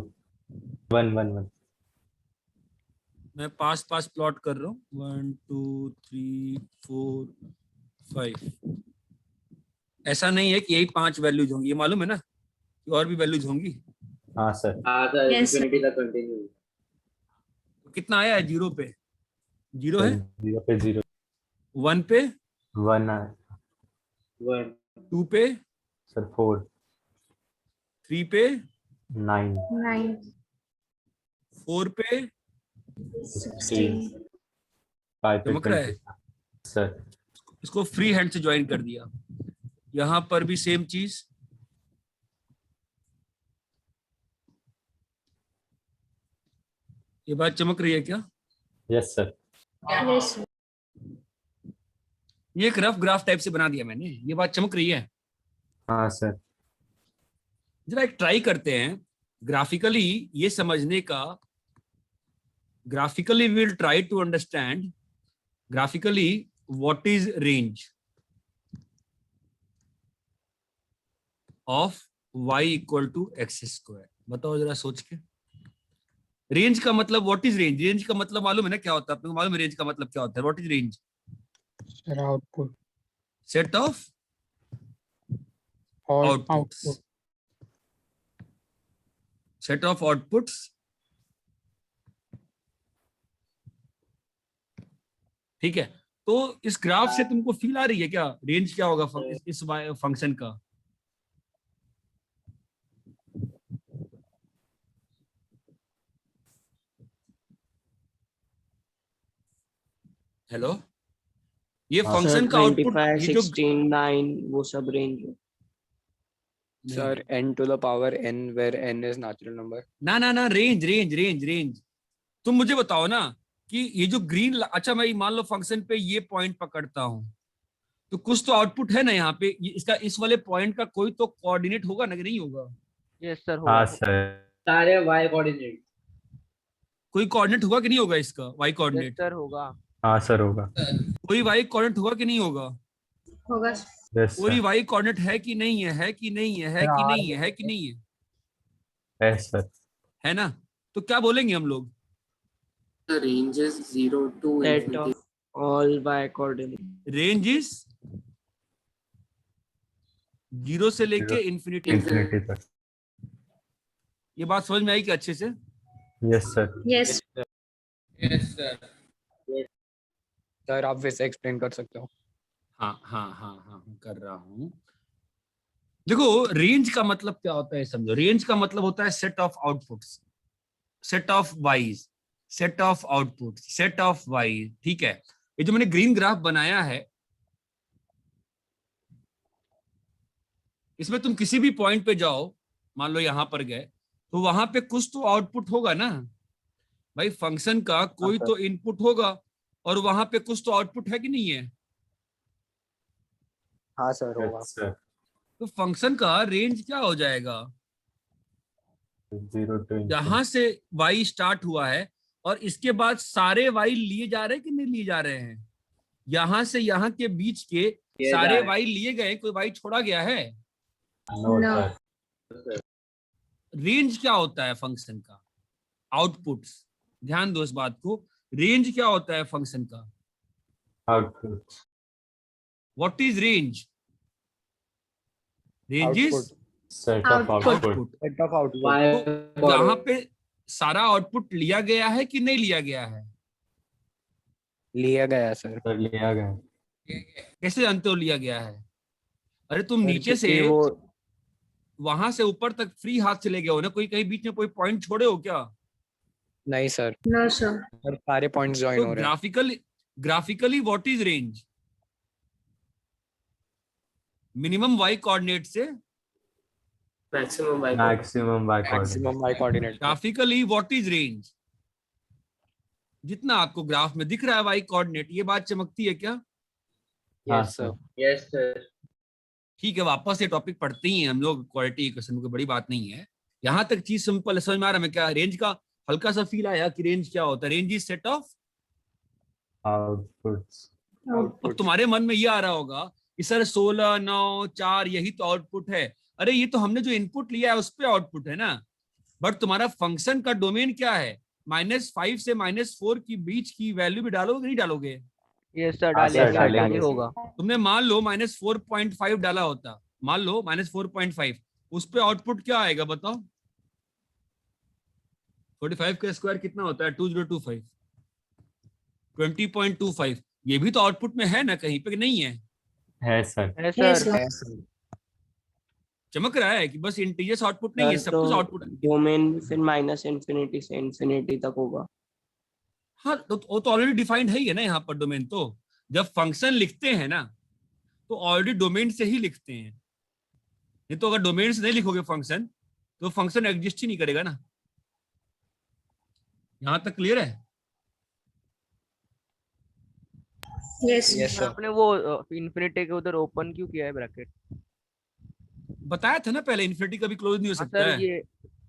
1, 1, 1। मैं पास प्लॉट कर रहा हूँ, 1 2 3 4 5। ऐसा नहीं है कि यही 5 वैल्यूज होंगी, ये मालूम है ना कि और भी वैल्यूज होंगी। हाँ सर। हाँ सर, Yes, sir. इन्फिनिटी तक कंटिन्यू। तो कितना आया है 0 पे? 0 है। 0 पे 0, 1 पे 1 है। 1, 2 पे सर 4, 3 पे 9, 9, 4 पे 16, 5 पे चमक रहा है। 20। सर इसको फ्री हैंड से ज्वाइन कर दिया। यहां पर भी सेम चीज, ये बात चमक रही है क्या? Yes sir. yes sir, ये एक रफ ग्राफ टाइप से बना दिया मैंने, ये बात चमक रही है। हाँ सर। जरा एक ट्राई करते हैं ग्राफिकली ये समझने का। Graphically we will try to understand graphically what is range of y equal to x²। बताओ जरा सोच के। रेंज का मतलब व्हाट इज रेंज? रेंज का मतलब मालूम है ना क्या होता है? आपको मालूम है रेंज का मतलब क्या होता है? What is range? Sir output set of और outputs. Output set of outputs, ठीक है। तो इस ग्राफ से तुमको फील आ रही है क्या रेंज क्या होगा इस फंक्शन का? हेलो, ये हाँ, फंक्शन का आउटपुट, 25, ये जो 16, 9 वो सब रेंज है। Sir n to the power n where n is natural number। ना ना ना, रेंज रेंज रेंज रेंज। तुम मुझे बताओ ना कि ये जो ग्रीन, अच्छा मैं मान लो फंक्शन पे ये पॉइंट पकड़ता हूं, तो कुछ तो आउटपुट है ना यहाँ पे। इसका इस वाले पॉइंट का कोई तो कोऑर्डिनेट होगा ना कि नहीं होगा? यस सर हाँ होगा। सर। सारे y कोऑर्डिनेट। कोई कोऑर्डिनेट होगा कि नहीं होगा इसका, वाई यस कोऑर्डिनेट? सर होगा। हाँ सर होगा। कोई वाई कोऑर्डिनेट होगा कि नहीं होगा? होगा यस कोई सर। वाई कोऑर्डिनेट है कि नहीं है? है कि नहीं है? है कि नहीं है? है कि नहीं है? Yes sir. है ना? तो क्या बोलेंगे हम लोग? The range is 0 to set infinity. Of all by coordinate. Range is 0 से लेके इंफिनिटी। इन्फिनिटी तक। ये बात समझ में आई कि अच्छे से? Yes sir. yes Yes sir. Sir आप वैसे एक्सप्लेन कर सकते हो। हाँ हाँ हाँ हाँ, कर रहा हूं। देखो रेंज का मतलब क्या होता है समझो। रेंज का मतलब होता है set of outputs, set of wise, set of output, set of wise, ठीक है। ये जो मैंने ग्रीन ग्राफ बनाया है, इसमें तुम किसी भी पॉइंट पे जाओ, मान लो यहां पर गए, तो वहां पे कुछ तो आउटपुट होगा ना भाई। फंक्शन का कोई तो इनपुट होगा और वहां पे कुछ तो आउटपुट है कि नहीं है? हाँ सर होगा। Yes sir. तो फंक्शन का रेंज क्या हो जाएगा? 0 to यहां से y स्टार्ट हुआ है और इसके बाद सारे y लिए जा रहे हैं कि नहीं लिए जा रहे हैं? यहां से यहां के बीच के लिए जा सारे रहे y लिए गए, कोई y छोड़ा गया है? No No. सर। रेंज क्या होता है फंक्शन का? आउटपुट्स। ध्यान दो इस बात को, रेंज क्या होता है फंक्शन का? Output what is range? Range is output, set of Output. Output output. Set of output. तो यहाँ पे सारा आउटपुट लिया गया है कि नहीं लिया गया है? लिया गया सर। कर लिया गया। कैसे जानते हो लिया गया है? अरे तुम सर, नीचे से क्योंकि वो वहां से ऊपर तक फ्री हाथ चले गए हो ना, कोई कहीं बीच में कोई पॉइंट छोड़े हो क्या? नहीं सर, No, sir. सर सारे पॉइंट्स ज्वाइन तो हो रहे हैं। Graphically what is range? Minimum Y coordinate से maximum by maximum by coordinate. Maximum Y coordinate. Graphically what is range? जितना आपको ग्राफ में दिख रहा है वाई कोऑर्डिनेट, ये बात चमकती है क्या? हाँ यस सर। Yes sir. ठीक है, वापस ये टॉपिक पढ़ते ही हैं हम लोग, क्वालिटी इक्वेशन कोई बड़ी बात नहीं है। यहाँ तक चीज सिंपल समझ में आ रहा है? क्या रेंज का हल्का सा फील आया कि रेंज क्या होता है? Range is set of. Outputs. अब तुम्हारे मन में ये आ रहा होगा कि सर 16, 9, 4 यही तो आउटपुट है। अरे ये तो हमने जो इनपुट लिया है उस पे आउटपुट है ना। बट तुम्हारा फंक्शन का डोमेन क्या है? -5 से -4 की बीच की वैल्यू भी डालोगे नहीं डालोगे? यस सर हाँ, सर, डालेंगे डालेंगे। होगा। तुमने मान लो -4.5 डाला होता, मान लो -4.5, उस पे आउटपुट क्या आएगा बताओ? 45 का स्क्वायर कितना होता है? 2025, 20.25। ये भी तो आउटपुट में है ना, कहीं पे नहीं है? है सर। है Yes, सर। sir. चमक रहा है कि बस इंटीजर्स आउटपुट नहीं है, सब कुछ आउटपुट है। डोमेन फिर -इन्फिनिटी से इन्फिनिटी तक होगा। हाँ तो वो तो ऑलरेडी डिफाइंड है ही है ना यहाँ पर डोमेन। तो जब फंक्शन लिखते हैं ना तो ऑलरेडी डोमेन से ही लिखते हैं। नहीं तो अगर डोमेन से नहीं लिखोगे फंक्शन तो फंक्शन एग्जिस्ट ही नहीं करेगा ना। यहाँ तक क्लियर है? Yes. Yes sir. आपने वो इन्फिनिटी के उधर ओपन क्यों किया है ब्रैकेट? बताया था ना पहले, इन्फिनिटी कभी क्लोज नहीं हो सकता सर है। ये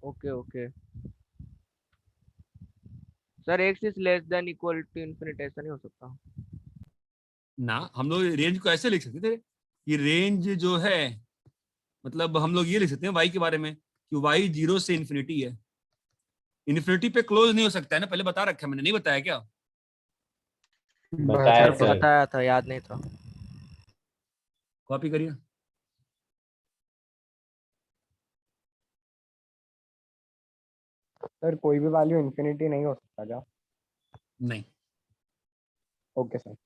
okay okay sir, x is less than equal to infinity ऐसा नहीं हो सकता? ना, हम लोग रेंज को ऐसे लिख सकते थे कि रेंज जो है, मतलब हम लोग ये लिख सकते हैं वाई के बारे में कि वाई 0 से इन्फिनिटी है। इन्फिनिटी पे क्लोज नहीं हो सकता है ना, पहले बता रखा है मैंने, नहीं बताया क्या? बताया सर। बताया था, याद नहीं था। कॉपी करिए। सर कोई भी वैल्यू इन्फिनिटी नहीं हो सकता क्या? नहीं, ओके सर।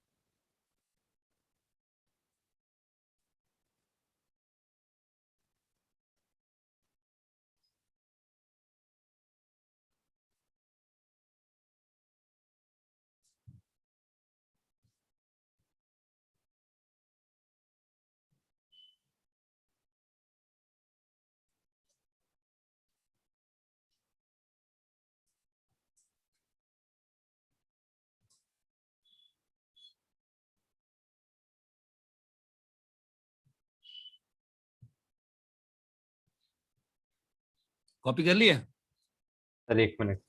कॉपी कर लिया? Sir 1 minute.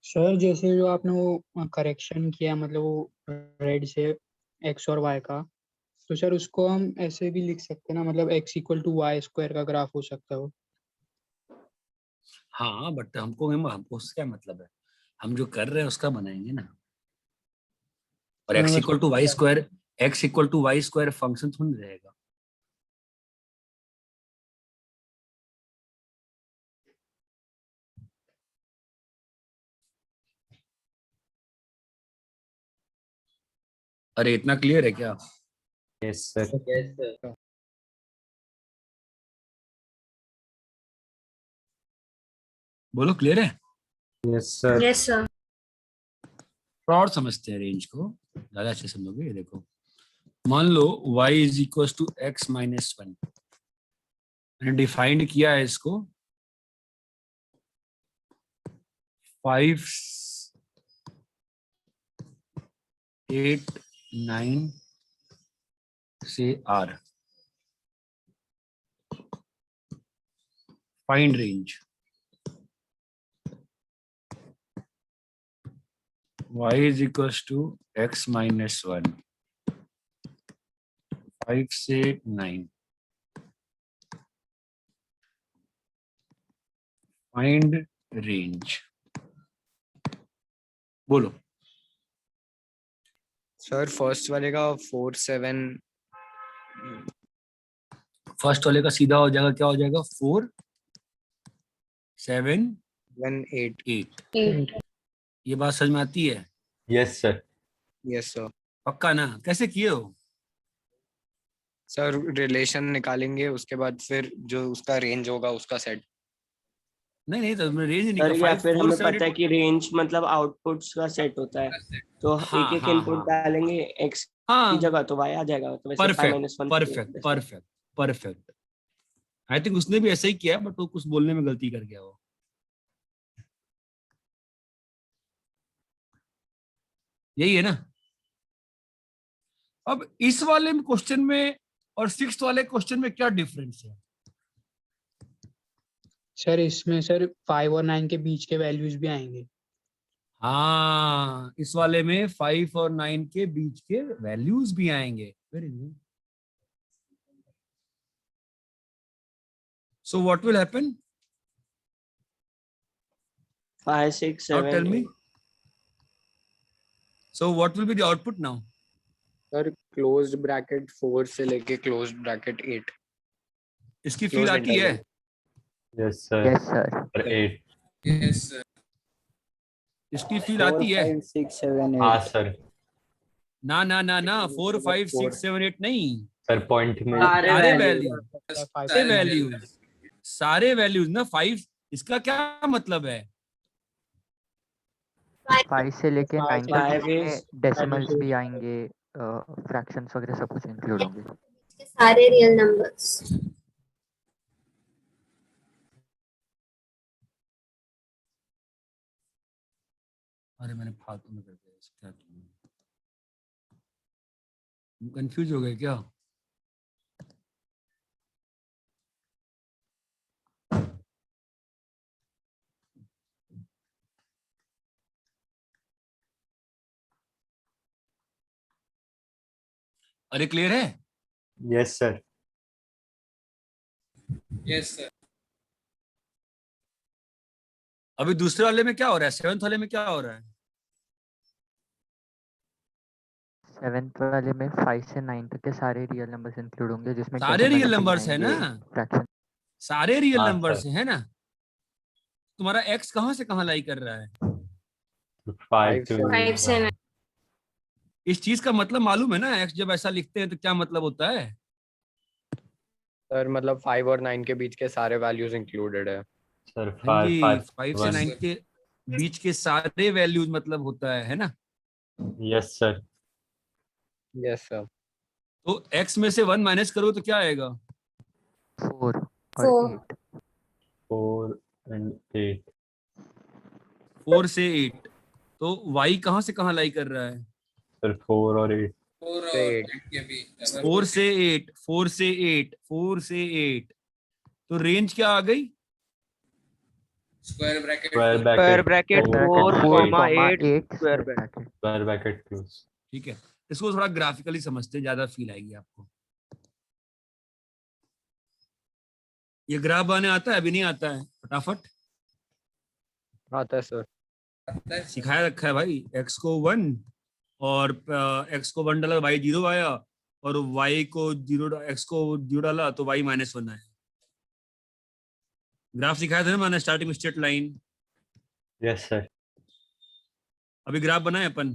सर जैसे जो आपने वो करेक्शन किया, मतलब वो रेड से एक्स और वाई का, तो सर उसको हम ऐसे भी लिख सकते हैं ना, मतलब x equal to Y square का ग्राफ हो सकता है वो। हाँ बट हमको उसका क्या मतलब है? हम जो कर रहे हैं उसका बनाएंगे ना। और तो x मैं equal to Y square function थोड़ी ना रहेगा। अरे इतना क्लियर है क्या? Yes sir. Yes sir. बोलो क्लियर है? Yes sir. Yes, sir. और समझते हैं रेंज को, ज्यादा अच्छे समझोगे। ये देखो, मान लो y is equal to x minus 1। मैंने डिफाइंड किया है इसको 5, 8, 9 से r। Find range y is equals to x minus 1, 5 से 9। फाइंड रेंज, बोलो। सर फर्स्ट वाले का 4 7 फर्स्ट वाले का सीधा हो जाएगा, क्या हो जाएगा? 4 7 1 8। 8। ये बात समझ में आती है? Yes sir. Yes sir. पक्का ना? कैसे किए हो? सर रिलेशन निकालेंगे, उसके बाद फिर जो उसका रेंज होगा उसका सेट। नहीं नहीं, तो रेंज सर निकाल, या 5 फिर 4 हमें 7 पता है 8। कि रेंज मतलब आउटपुट्स का सेट होता है, तो हाँ एक एक हाँ इनपुट हाँ डालेंगे एक्स की हाँ, जगह तो वाई आ जाएगा, तो वैसे 5 perfect - 1 perfect perfect perfect. I think उसने भी ऐसा ही किया, बट वो कुछ बोलने में गलती कर गया वो। यही है ना? अब इस वाले क्वेश्चन में और सिक्स्थ वाले क्वेश्चन में क्या डिफरेंस है? सर इसमें सर 5 और 9 के बीच के वैल्यूज भी आएंगे। हाँ, इस वाले में 5 और 9 के बीच के वैल्यूज भी आएंगे। Very good. So what will happen? 5 6 now 7 tell me. 8। So what will be the output now? Sir closed bracket 4 से लेके क्लोज्ड ब्रैकेट 8। इसकी फील क्लोज्ड आती है? Interval. Yes sir. Yes sir. और 8। Yes sir. इसकी feel 4 आती है? 5 6 7 हाँ 8। सर। ना ना ना ना, 4 5 6 7 8 नहीं। सर पॉइंट में सारे सारे वैल्यू वैल्यू, सारे सारे वैल्यूज, सारे वैल्यूज ना। 5, इसका क्या मतलब है? 5 से लेके 9 तक 5 इसमें इज डेसिमल्स भी आएंगे, फ्रैक्शंस वगैरह सब कुछ इंक्लूड होंगे। सारे रियल नंबर्स। अरे मैंने फालतू में कर दिया, क्या कंफ्यूज हो गए क्या? अरे क्लियर है? Yes sir. Yes sir. अभी दूसरे वाले में क्या हो रहा है? सेवंथ वाले में क्या हो रहा है? 7th वाले में 5 से 9 तक के सारे रियल नंबर्स इंक्लूड होंगे, जिसमें सारे रियल डेसिमल्स भी नंबर्स है ना? आएंगे, फ्रैक्शन। सारे रियल हाँ नंबर्स सर। है ना? तुम्हारा एक्स कहां से कहां लाई कर रहा है? 5 से 5 से 9। इस चीज का मतलब मालूम है ना? एक्स जब ऐसा लिखते हैं तो क्या मतलब होता है? सर मतलब 5 और 9 के बीच के सारे वैल्यूज इंक्लूडेड है। सर हाँ 5 जी, 5 5 से 9 1। के बीच के सारे वैल्यूज मतलब होता है ना? Yes sir. Yes sir. तो एक्स में से 1 माइनस करो तो क्या आएगा? 4 और 4 8। 4 एंड 8। 4 से 8। तो वाई कहां से कहां लाई कर रहा है? सर 4 और 8। 4 से और 8। 8 के बीच। 4 से 8, 4 से 8, 4 से 8। तो रेंज क्या आ गई? Square bracket square 4। Square bracket bracket 4 4 comma 8 8। Square bracket. Square bracket close. ठीक है, इसको थोड़ा ग्राफिकली समझते हैं, ज्यादा फील आएगी आपको। ये ग्राफ बनाने आता है? अभी नहीं आता है? फटाफट आता है सर। आता है सर। सिखाया रखा है भाई। एक्स को 1 और एक्स को 1 डाला, वाई 0 आया। और वाई को 0, एक्स को 0 डाला तो वाई -1 आया। ग्राफ सिखाया था ना मैंने, starting straight line. Yes sir. अभी ग्राफ बनाए अपन?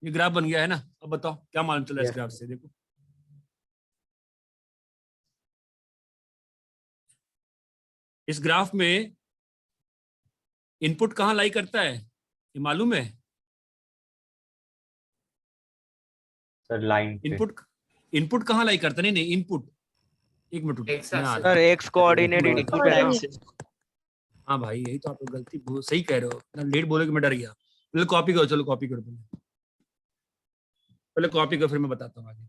ये ग्राफ बन गया है ना? अब बताओ क्या मालूम चला इस Yes, ग्राफ sir. से? देखो, इस ग्राफ में इनपुट कहां लाई करता है, ये मालूम है? सर लाइन पे। इनपुट, इनपुट कहां लाई करता है? नहीं नहीं, इनपुट, एक मिनट रुको, एक साथ मैं आ से। रहा सर हूँ। एक्स कोऑर्डिनेट एक इनपुट है ना। हाँ भाई, यही तो आप गलती सही कह रहे हो ना, लेट बोले कि मैं डर गया। पहले कॉपी करो, चलो कॉपी करो पहले। पहले कॉपी करो, फिर मैं बताता हूँ आगे।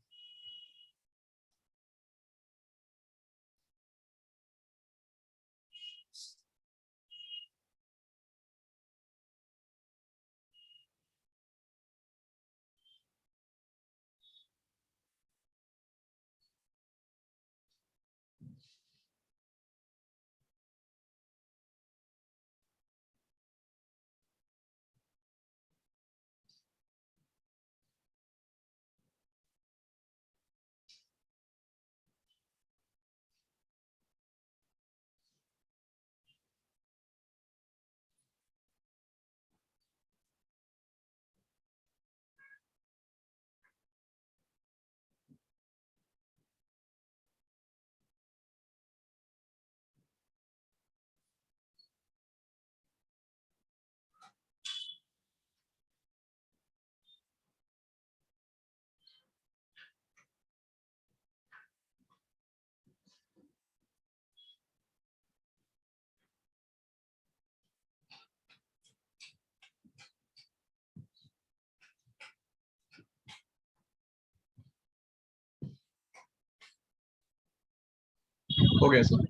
हो गया सर।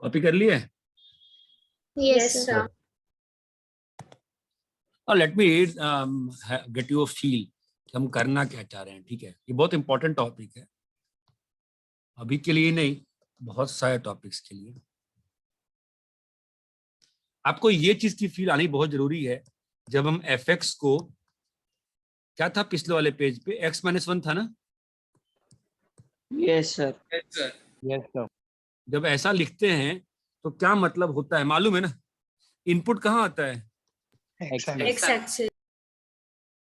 कॉपी कर लिए? Yes, sir. और let me get you a feel कि हम करना क्या चाह रहे हैं। ठीक है, ये बहुत इंपॉर्टेंट टॉपिक है, अभी के लिए नहीं, बहुत सारे टॉपिक्स के लिए। आपको ये चीज की फील आनी बहुत जरूरी है। जब हम fx को, क्या था पिछले वाले पेज पे, x-1 था ना? Yes sir. Yes sir. जब ऐसा लिखते हैं तो क्या मतलब होता है मालूम है ना? इनपुट कहाँ आता है? X axis.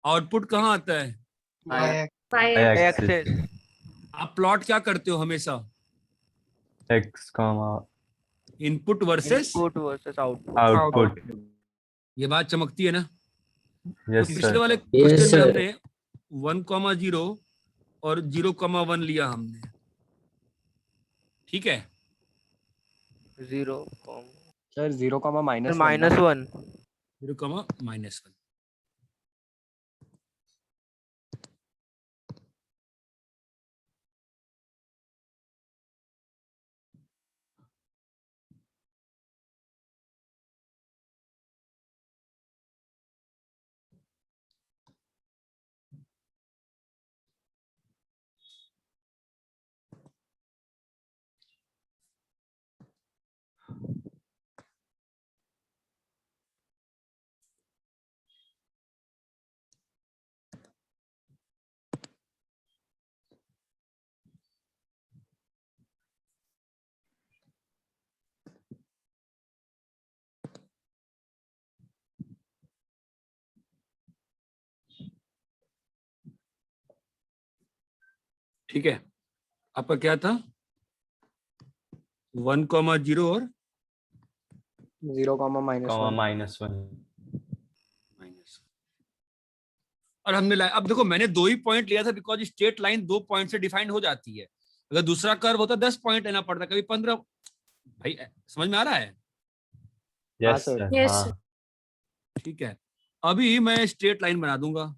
आउटपुट कहाँ आता है? Y एक्सिस आप प्लॉट क्या करते हो हमेशा? x, input versus input versus output. Output. ये बात चमकती है ना? यस तो पिछले सर। वाले क्वेश्चन में हमने 1,0 और 0,1 लिया हमने, ठीक है? 0, सर 0, -1 -1। 0,-1। ठीक है, आपका क्या था? 1,0 और 0, -1 -1। माइनस। और हमने लाया, अब देखो मैंने 2 ही पॉइंट लिया था बिकॉज स्ट्रेट लाइन 2 पॉइंट से डिफाइंड हो जाती है। अगर दूसरा कर्व होता 10 पॉइंट लेना पड़ता, कभी 15। भाई समझ में आ रहा है? Yes sir. सर। Yes, हाँ sir. ठीक है, अभी मैं स्ट्रेट लाइन बना दूंगा।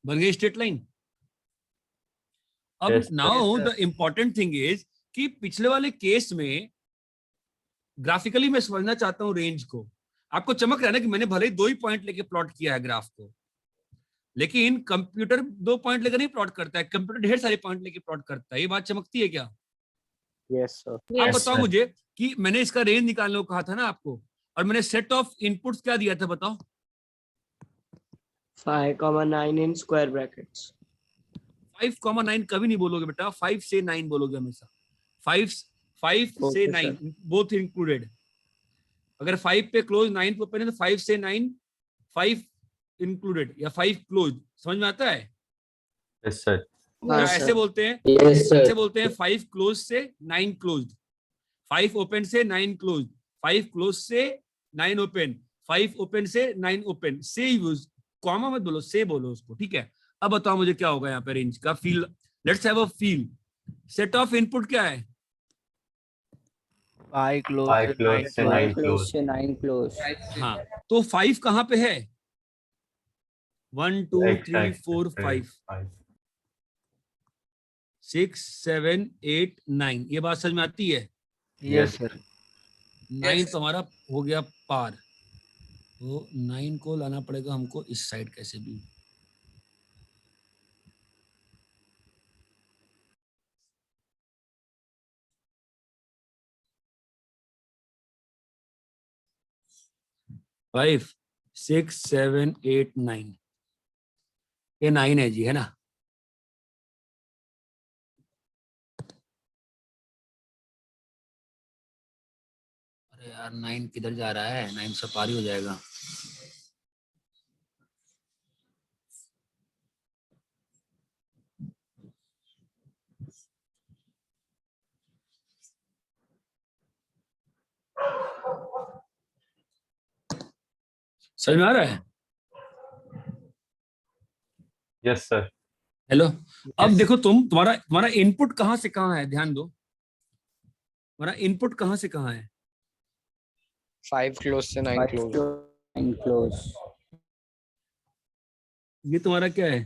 बन गई स्ट्रेट लाइन। अब Yes, sir. Now the important thing is कि पिछले वाले केस में ग्राफिकली मैं समझना चाहता हूं रेंज को। आपको चमक रहा है ना कि मैंने भले ही 2 ही पॉइंट लेके प्लॉट किया है ग्राफ को, लेकिन कंप्यूटर 2 पॉइंट लेकर नहीं प्लॉट करता है, कंप्यूटर ढेर सारे पॉइंट लेके प्लॉट करता है। ये बात चमकती है क्या? Yes sir. आप Yes, बताओ sir. मुझे कि मैंने इसका रेंज निकालने को कहा था ना आपको, और मैंने सेट ऑफ इनपुट्स क्या दिया था बताओ? 5,9 इन स्क्वायर ब्रैकेट्स। 5,9 कभी नहीं बोलोगे बेटा, 5 से 9 बोलोगे हमेशा। 5 से Okay, 9 बोथ इंक्लूडेड। अगर 5 पे क्लोज 9 पे ओपन है तो 5 से 9 5 इंक्लूडेड या 5 क्लोज। समझ में आता है? Yes sir. या ऐसे बोलते हैं, यस ऐसे बोलते हैं 5 क्लोज से 9 क्लोज, 5 ओपन से 9 क्लोज, 5 क्लोज से 9 ओपन, 5 ओपन से 9 ओपन। से यूज, कॉमा मत बोलो, से बोलो उसको, ठीक है? अब बताओ मुझे क्या होगा यहाँ पे रेंज का feel. Let's have a feel. Set of input क्या है? 5 क्लोज 5 क्लोज से 9 क्लोज क्लोज। से 9 क्लोज। हाँ, तो 5 कहाँ पे है? 1 2 3 4 5 6 7 8 9। ये बात समझ में आती है? Yes sir. 9 तो हमारा हो गया पार, तो 9 को लाना पड़ेगा हमको इस साइड कैसे भी। फाइव 6 7 8 9, ये 9 है जी, है ना? अरे यार 9 किधर जा रहा है? 9 से पार ही हो जाएगा। समझ में आ रहा है? Yes sir. हेलो, अब देखो तुम्हारा इनपुट कहाँ से कहाँ है, ध्यान दो। तुम्हारा इनपुट कहाँ से कहाँ है? 5 क्लोज से 9 क्लोज। क्लोज। ये तुम्हारा क्या है?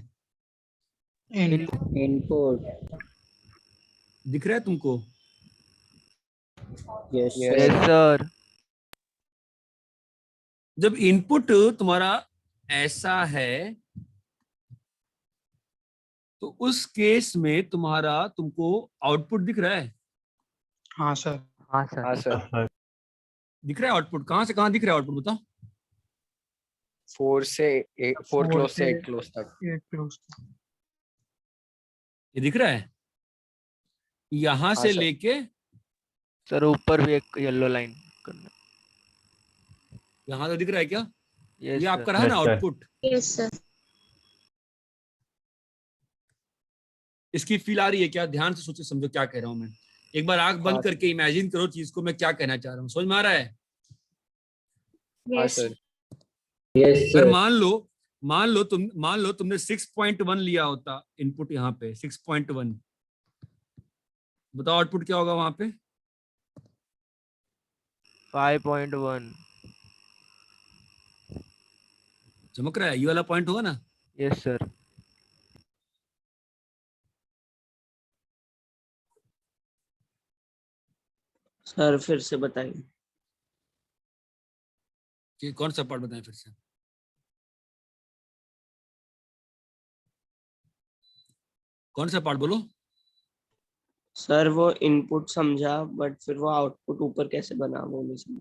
इनपुट। दिख रहा है तुमको? Yes yes sir. जब इनपुट तुम्हारा ऐसा है तो उस केस में तुम्हारा तुमको आउटपुट दिख रहा है? हाँ सर। हाँ सर। हाँ सर। दिख रहा है आउटपुट? कहाँ से कहाँ दिख रहा है आउटपुट बताओ? 4 क्लोज से 8 क्लोज तक। 8 क्लोज। ये दिख रहा है यहां हाँ से सर। लेके सर ऊपर भी एक येलो लाइन करना। यहां तो दिख रहा है क्या? यस ये सर। आपका रहा ना Yes, sir. Output. Yes, sir. इसकी फील आ रही है क्या? ध्यान से सोचे समझो क्या कह रहा हूं मैं। एक बार आंख बंद हाँ करके इमेजिन करो चीज को मैं क्या कहना चाह रहा हूँ। समझ में आ रहा है? हाँ Yes. सर। यस अगर मान लो तुमने 6.1 लिया होता इनपुट यहाँ पे 6.1, बताओ आउटपुट क्या होगा वहां पे? 5.1। चमक रहा है? ये वाला पॉइंट होगा ना? Yes sir. सर फिर से बताइए। कि कौन सा पार्ट बताएं फिर से? कौन सा पार्ट बोलो? सर वो इनपुट समझा बट फिर वो आउटपुट ऊपर कैसे बना वो नहीं समझा।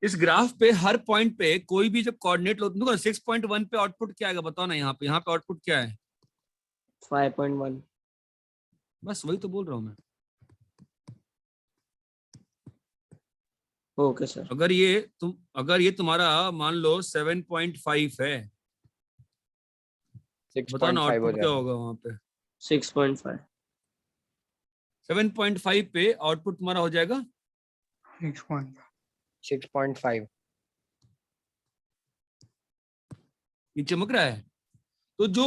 इस ग्राफ पे हर पॉइंट पे कोई भी जब कोऑर्डिनेट लो तो 6.1 पे आउटपुट क्या आएगा बताओ ना? यहाँ पे आउटपुट क्या है? 5.1। बस वही तो बोल रहा हूँ मैं। Okay sir. अगर ये तुम्हारा मान लो 7.5 है, बताओ ना 6.5 हो आउटपुट क्या जाएगा। होगा वहां पे? 6.5। 7.5 पे आउटपुट तुम्हारा हो जाएगा 6.5। ये चमक रहा है? तो Yes, sir.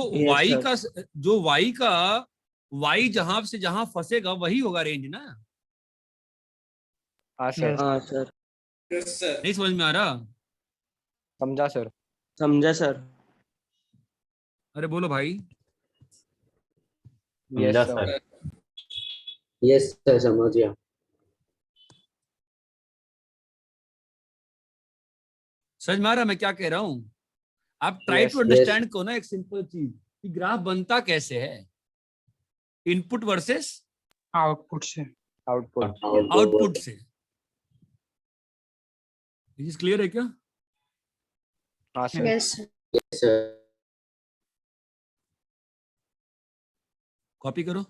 y जहां से जहां फंसेगा वही होगा रेंज ना? हाँ सर। हाँ सर। Yes sir. नहीं समझ में आ रहा? समझा सर। समझा सर। अरे बोलो भाई। यस समझा सर। सर। यस सर समझ गया। समझ में आ रहा मैं क्या कह रहा हूं? आप ट्राई Yes, टू अंडरस्टैंड को ना एक सिंपल चीज कि ग्राफ बनता कैसे है, इनपुट वर्सेस आउटपुट से। आउटपुट। आउटपुट से। चीज क्लियर है क्या? हाँ sir. Yes, sir. Yes sir. Copy करो।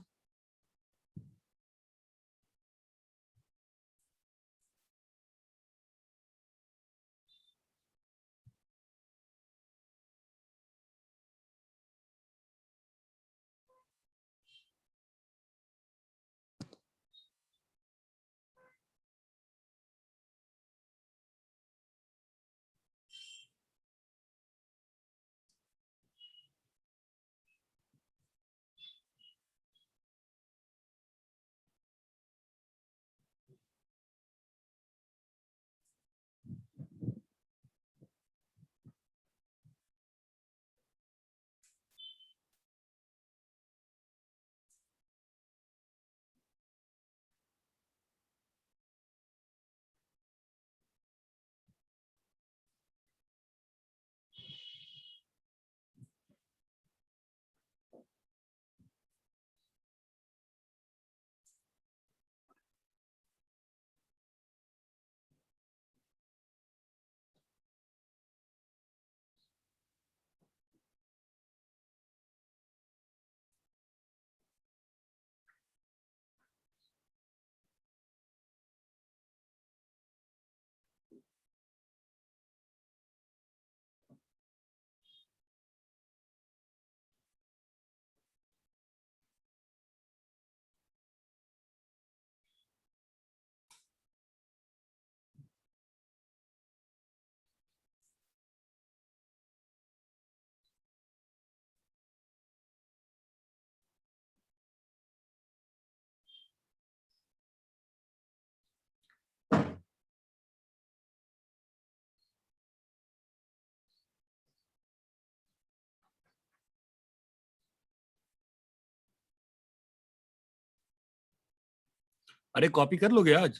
अरे कॉपी कर लोगे आज?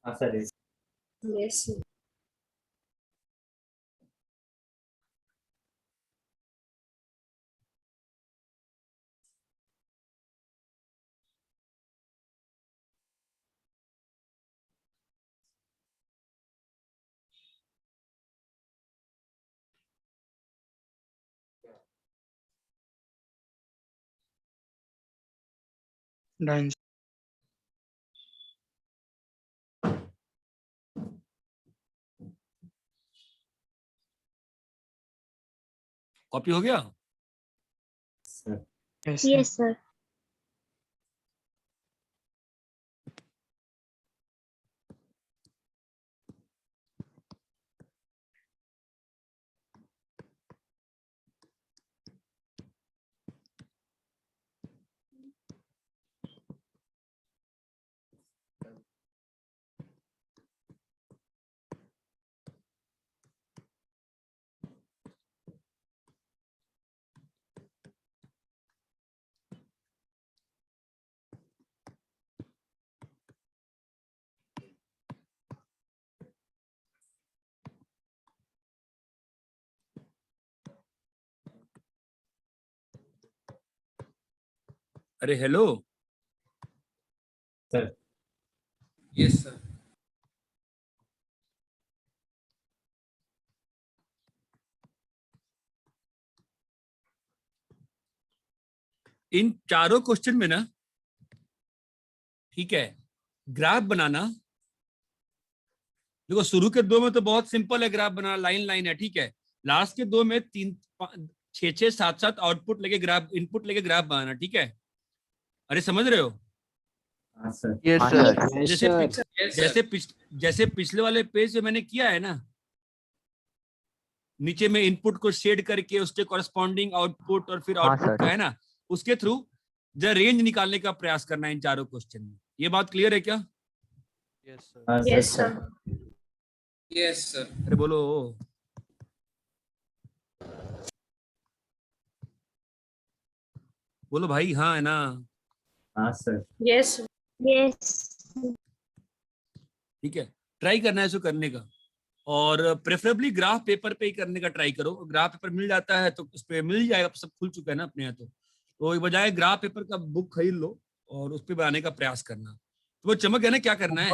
हाँ sir Yes, sir. Done. Copy हो गया? Sir Yes, sir. Yes, sir. अरे हेलो, सर यस सर। इन चारों क्वेश्चन में ना, ठीक है, ग्राफ बनाना, देखो शुरू के दो में तो बहुत सिंपल है, ग्राफ बनाना लाइन लाइन है, ठीक है। लास्ट के दो में 6 7 आउटपुट लेके ग्राफ, इनपुट लेके ग्राफ बनाना, ठीक है। अरे समझ रहे हो? हाँ सर यस सर। जैसे पिछले वाले पेज पे मैंने किया है ना, नीचे में इनपुट को शेड करके उसके कॉरेस्पॉन्डिंग आउटपुट और फिर आउटपुट का है ना, उसके थ्रू जो रेंज निकालने का प्रयास करना है इन चारों क्वेश्चन में। ये बात क्लियर है क्या? हाँ Yes, sir sir. Yes sir. अरे बोलो। बोलो भाई, हाँ है ना? हाँ सर Yes, sir. Yes. ठीक है, ट्राई करना है इसको करने का, और प्रेफरेबली ग्राफ पेपर पे ही करने का ट्राई करो। ग्राफ पेपर मिल जाता है तो उस पे मिल जाएगा, सब खुल चुका है ना अपने यहाँ। तो बजाय ग्राफ पेपर का बुक खरीद लो और उस पे बनाने का प्रयास करना। तो वो चमक है ना, क्या करना है?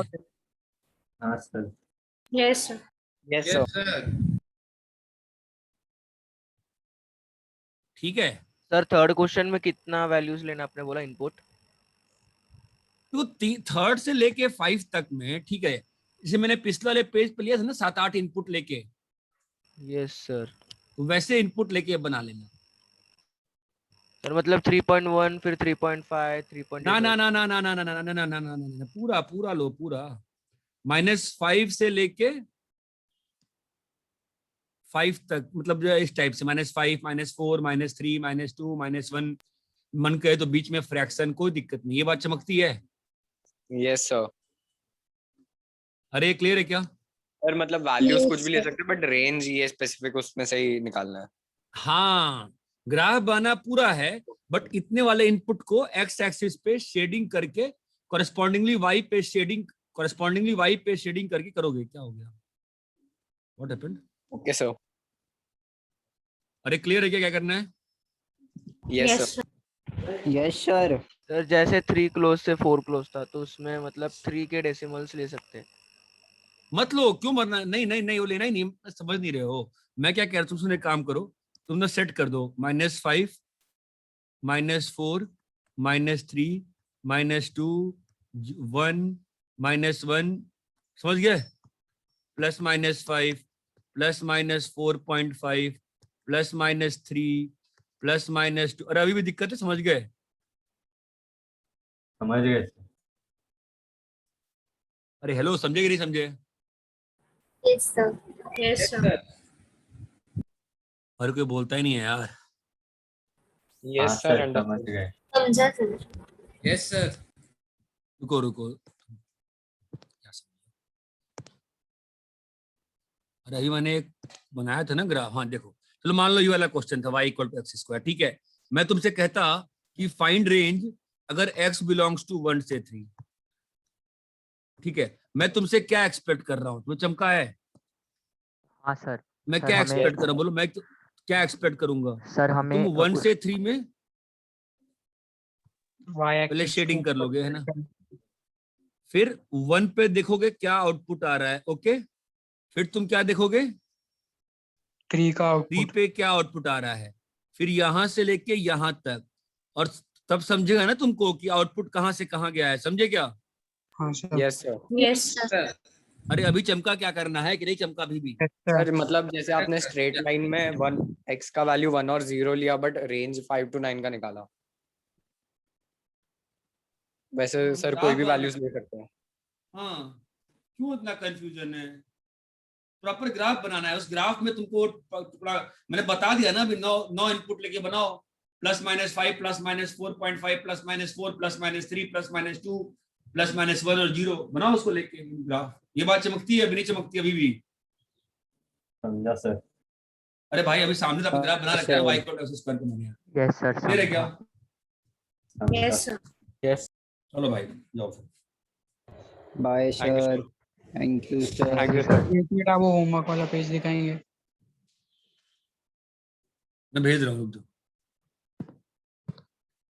हाँ sir Yes, sir. Yes yes sir. ठीक है। सर थर्ड क्वेश्चन में कितना वैल्यूज लेना आपने बोला इनपुट? तो थर्ड से लेके 5 तक में, ठीक है, जैसे मैंने पिछले वाले पेज पे लिया था ना 7 8 इनपुट लेके, यस सर। तो वैसे इनपुट लेके बना लेना। सर मतलब 3.1 फिर 3.5 3.8 ना ना ना ना ना ना ना ना ना ना ना ना ना, पूरा पूरा लो, पूरा -5 से लेके 5 तक, मतलब जो इस टाइप से -5 -4 -3 -2 -1, मन करे तो बीच में फ्रैक्शन, कोई दिक्कत नहीं। ये बात चमकती है? Yes sir. अरे क्लियर है क्या? सर मतलब वैल्यूज Yes, कुछ भी ले sir. सकते हैं बट रेंज ये स्पेसिफिक उसमें से ही निकालना है। हाँ, ग्राफ बनाना पूरा है, बट इतने वाले इनपुट को एक्स एक्सिस पे शेडिंग करके कॉरेस्पॉन्डिंगली वाई पे शेडिंग करके करोगे। क्या हो गया? What happened? Okay sir. अरे क्लियर है क्या, क्या करना है? Yes Yes, sir. sir. Yes sir. Sir जैसे 3 क्लोज से 4 क्लोज था तो उसमें मतलब 3 के डेसिमल्स ले सकते हैं। मत लो, क्यों मरना? नहीं नहीं नहीं, वो लेना ही नहीं, समझ नहीं रहे हो। मैं क्या कह रहा हूँ, तुम एक काम करो, तुम ना सेट कर दो -5 -4 -3 -2 1 -1, समझ गए? +-5 +-4.5 +-3 +-2। अरे अभी भी दिक्कत है? समझ गए? समझ गए सर। अरे हेलो, समझे कि नहीं समझे? Yes, sir. Yes, sir. हर कोई बोलता ही नहीं है यार। हाँ यस सर सर समझ गए। समझा sir. Yes sir. रुको रुको, अरे अभी मैंने एक बनाया था ना ग्राफ। हाँ देखो, चलो मान लो ये वाला क्वेश्चन था y = x², ठीक है। मैं तुमसे कहता कि फाइंड रेंज अगर x बिलोंग्स टू 1 से 3, ठीक है, मैं तुमसे क्या एक्सपेक्ट कर रहा हूँ, तुम्हें चमका है? हाँ सर। मैं सर, क्या हमें- एक्सपेक्ट कर रहा हूँ, बोलो मैं क्या एक्सपेक्ट करूंगा? सर हमें तुम 1 से 3 में y पहले axis शेडिंग को कर लोगे, है ना? फिर 1 पे देखोगे क्या आउटपुट आ रहा है, ओके। फिर तुम क्या देखोगे, 3 का 3 आउटपुट। पे क्या आउटपुट आ रहा है, फिर यहां से लेके यहां तक, और तब समझेगा ना तुमको कि आउटपुट कहां से कहां गया है, समझे क्या? हाँ sir. Yes sir. Yes, sir. Sir अरे अभी चमका क्या करना है कि नहीं चमका अभी भी? सर मतलब जैसे आपने स्ट्रेट लाइन में 1 x का वैल्यू 1 और 0 लिया बट रेंज 5 to 9 का निकाला, वैसे सर कोई भी वैल्यूज ले सकते हैं। हाँ, क्यों इतना कंफ्यूजन है? प्रॉपर ग्राफ बनाना है, उस ग्राफ में तुमको थोड़ा मैंने बता दिया ना, अभी 9 इनपुट लेके बनाओ, +-5 +-4.5 +-4 +-3 +-2 +-1 और 0 बनाओ उसको लेके ग्राफ। ये बात चमकती है अभी नहीं चमकती अभी भी? समझा सर। अरे भाई अभी सामने तो ग्राफ बना रखा है, सर। y = x² को मैंने, यस सर क्लियर है क्या? Yes, sir. यस। चलो भाई जाओ फिर। Bye Thank you, sir. Thank you sir. Thank you sir. एक मिनट, आप वो होमवर्क वाला पेज दिखाएंगे? मैं भेज रहा हूँ, रुक जाओ।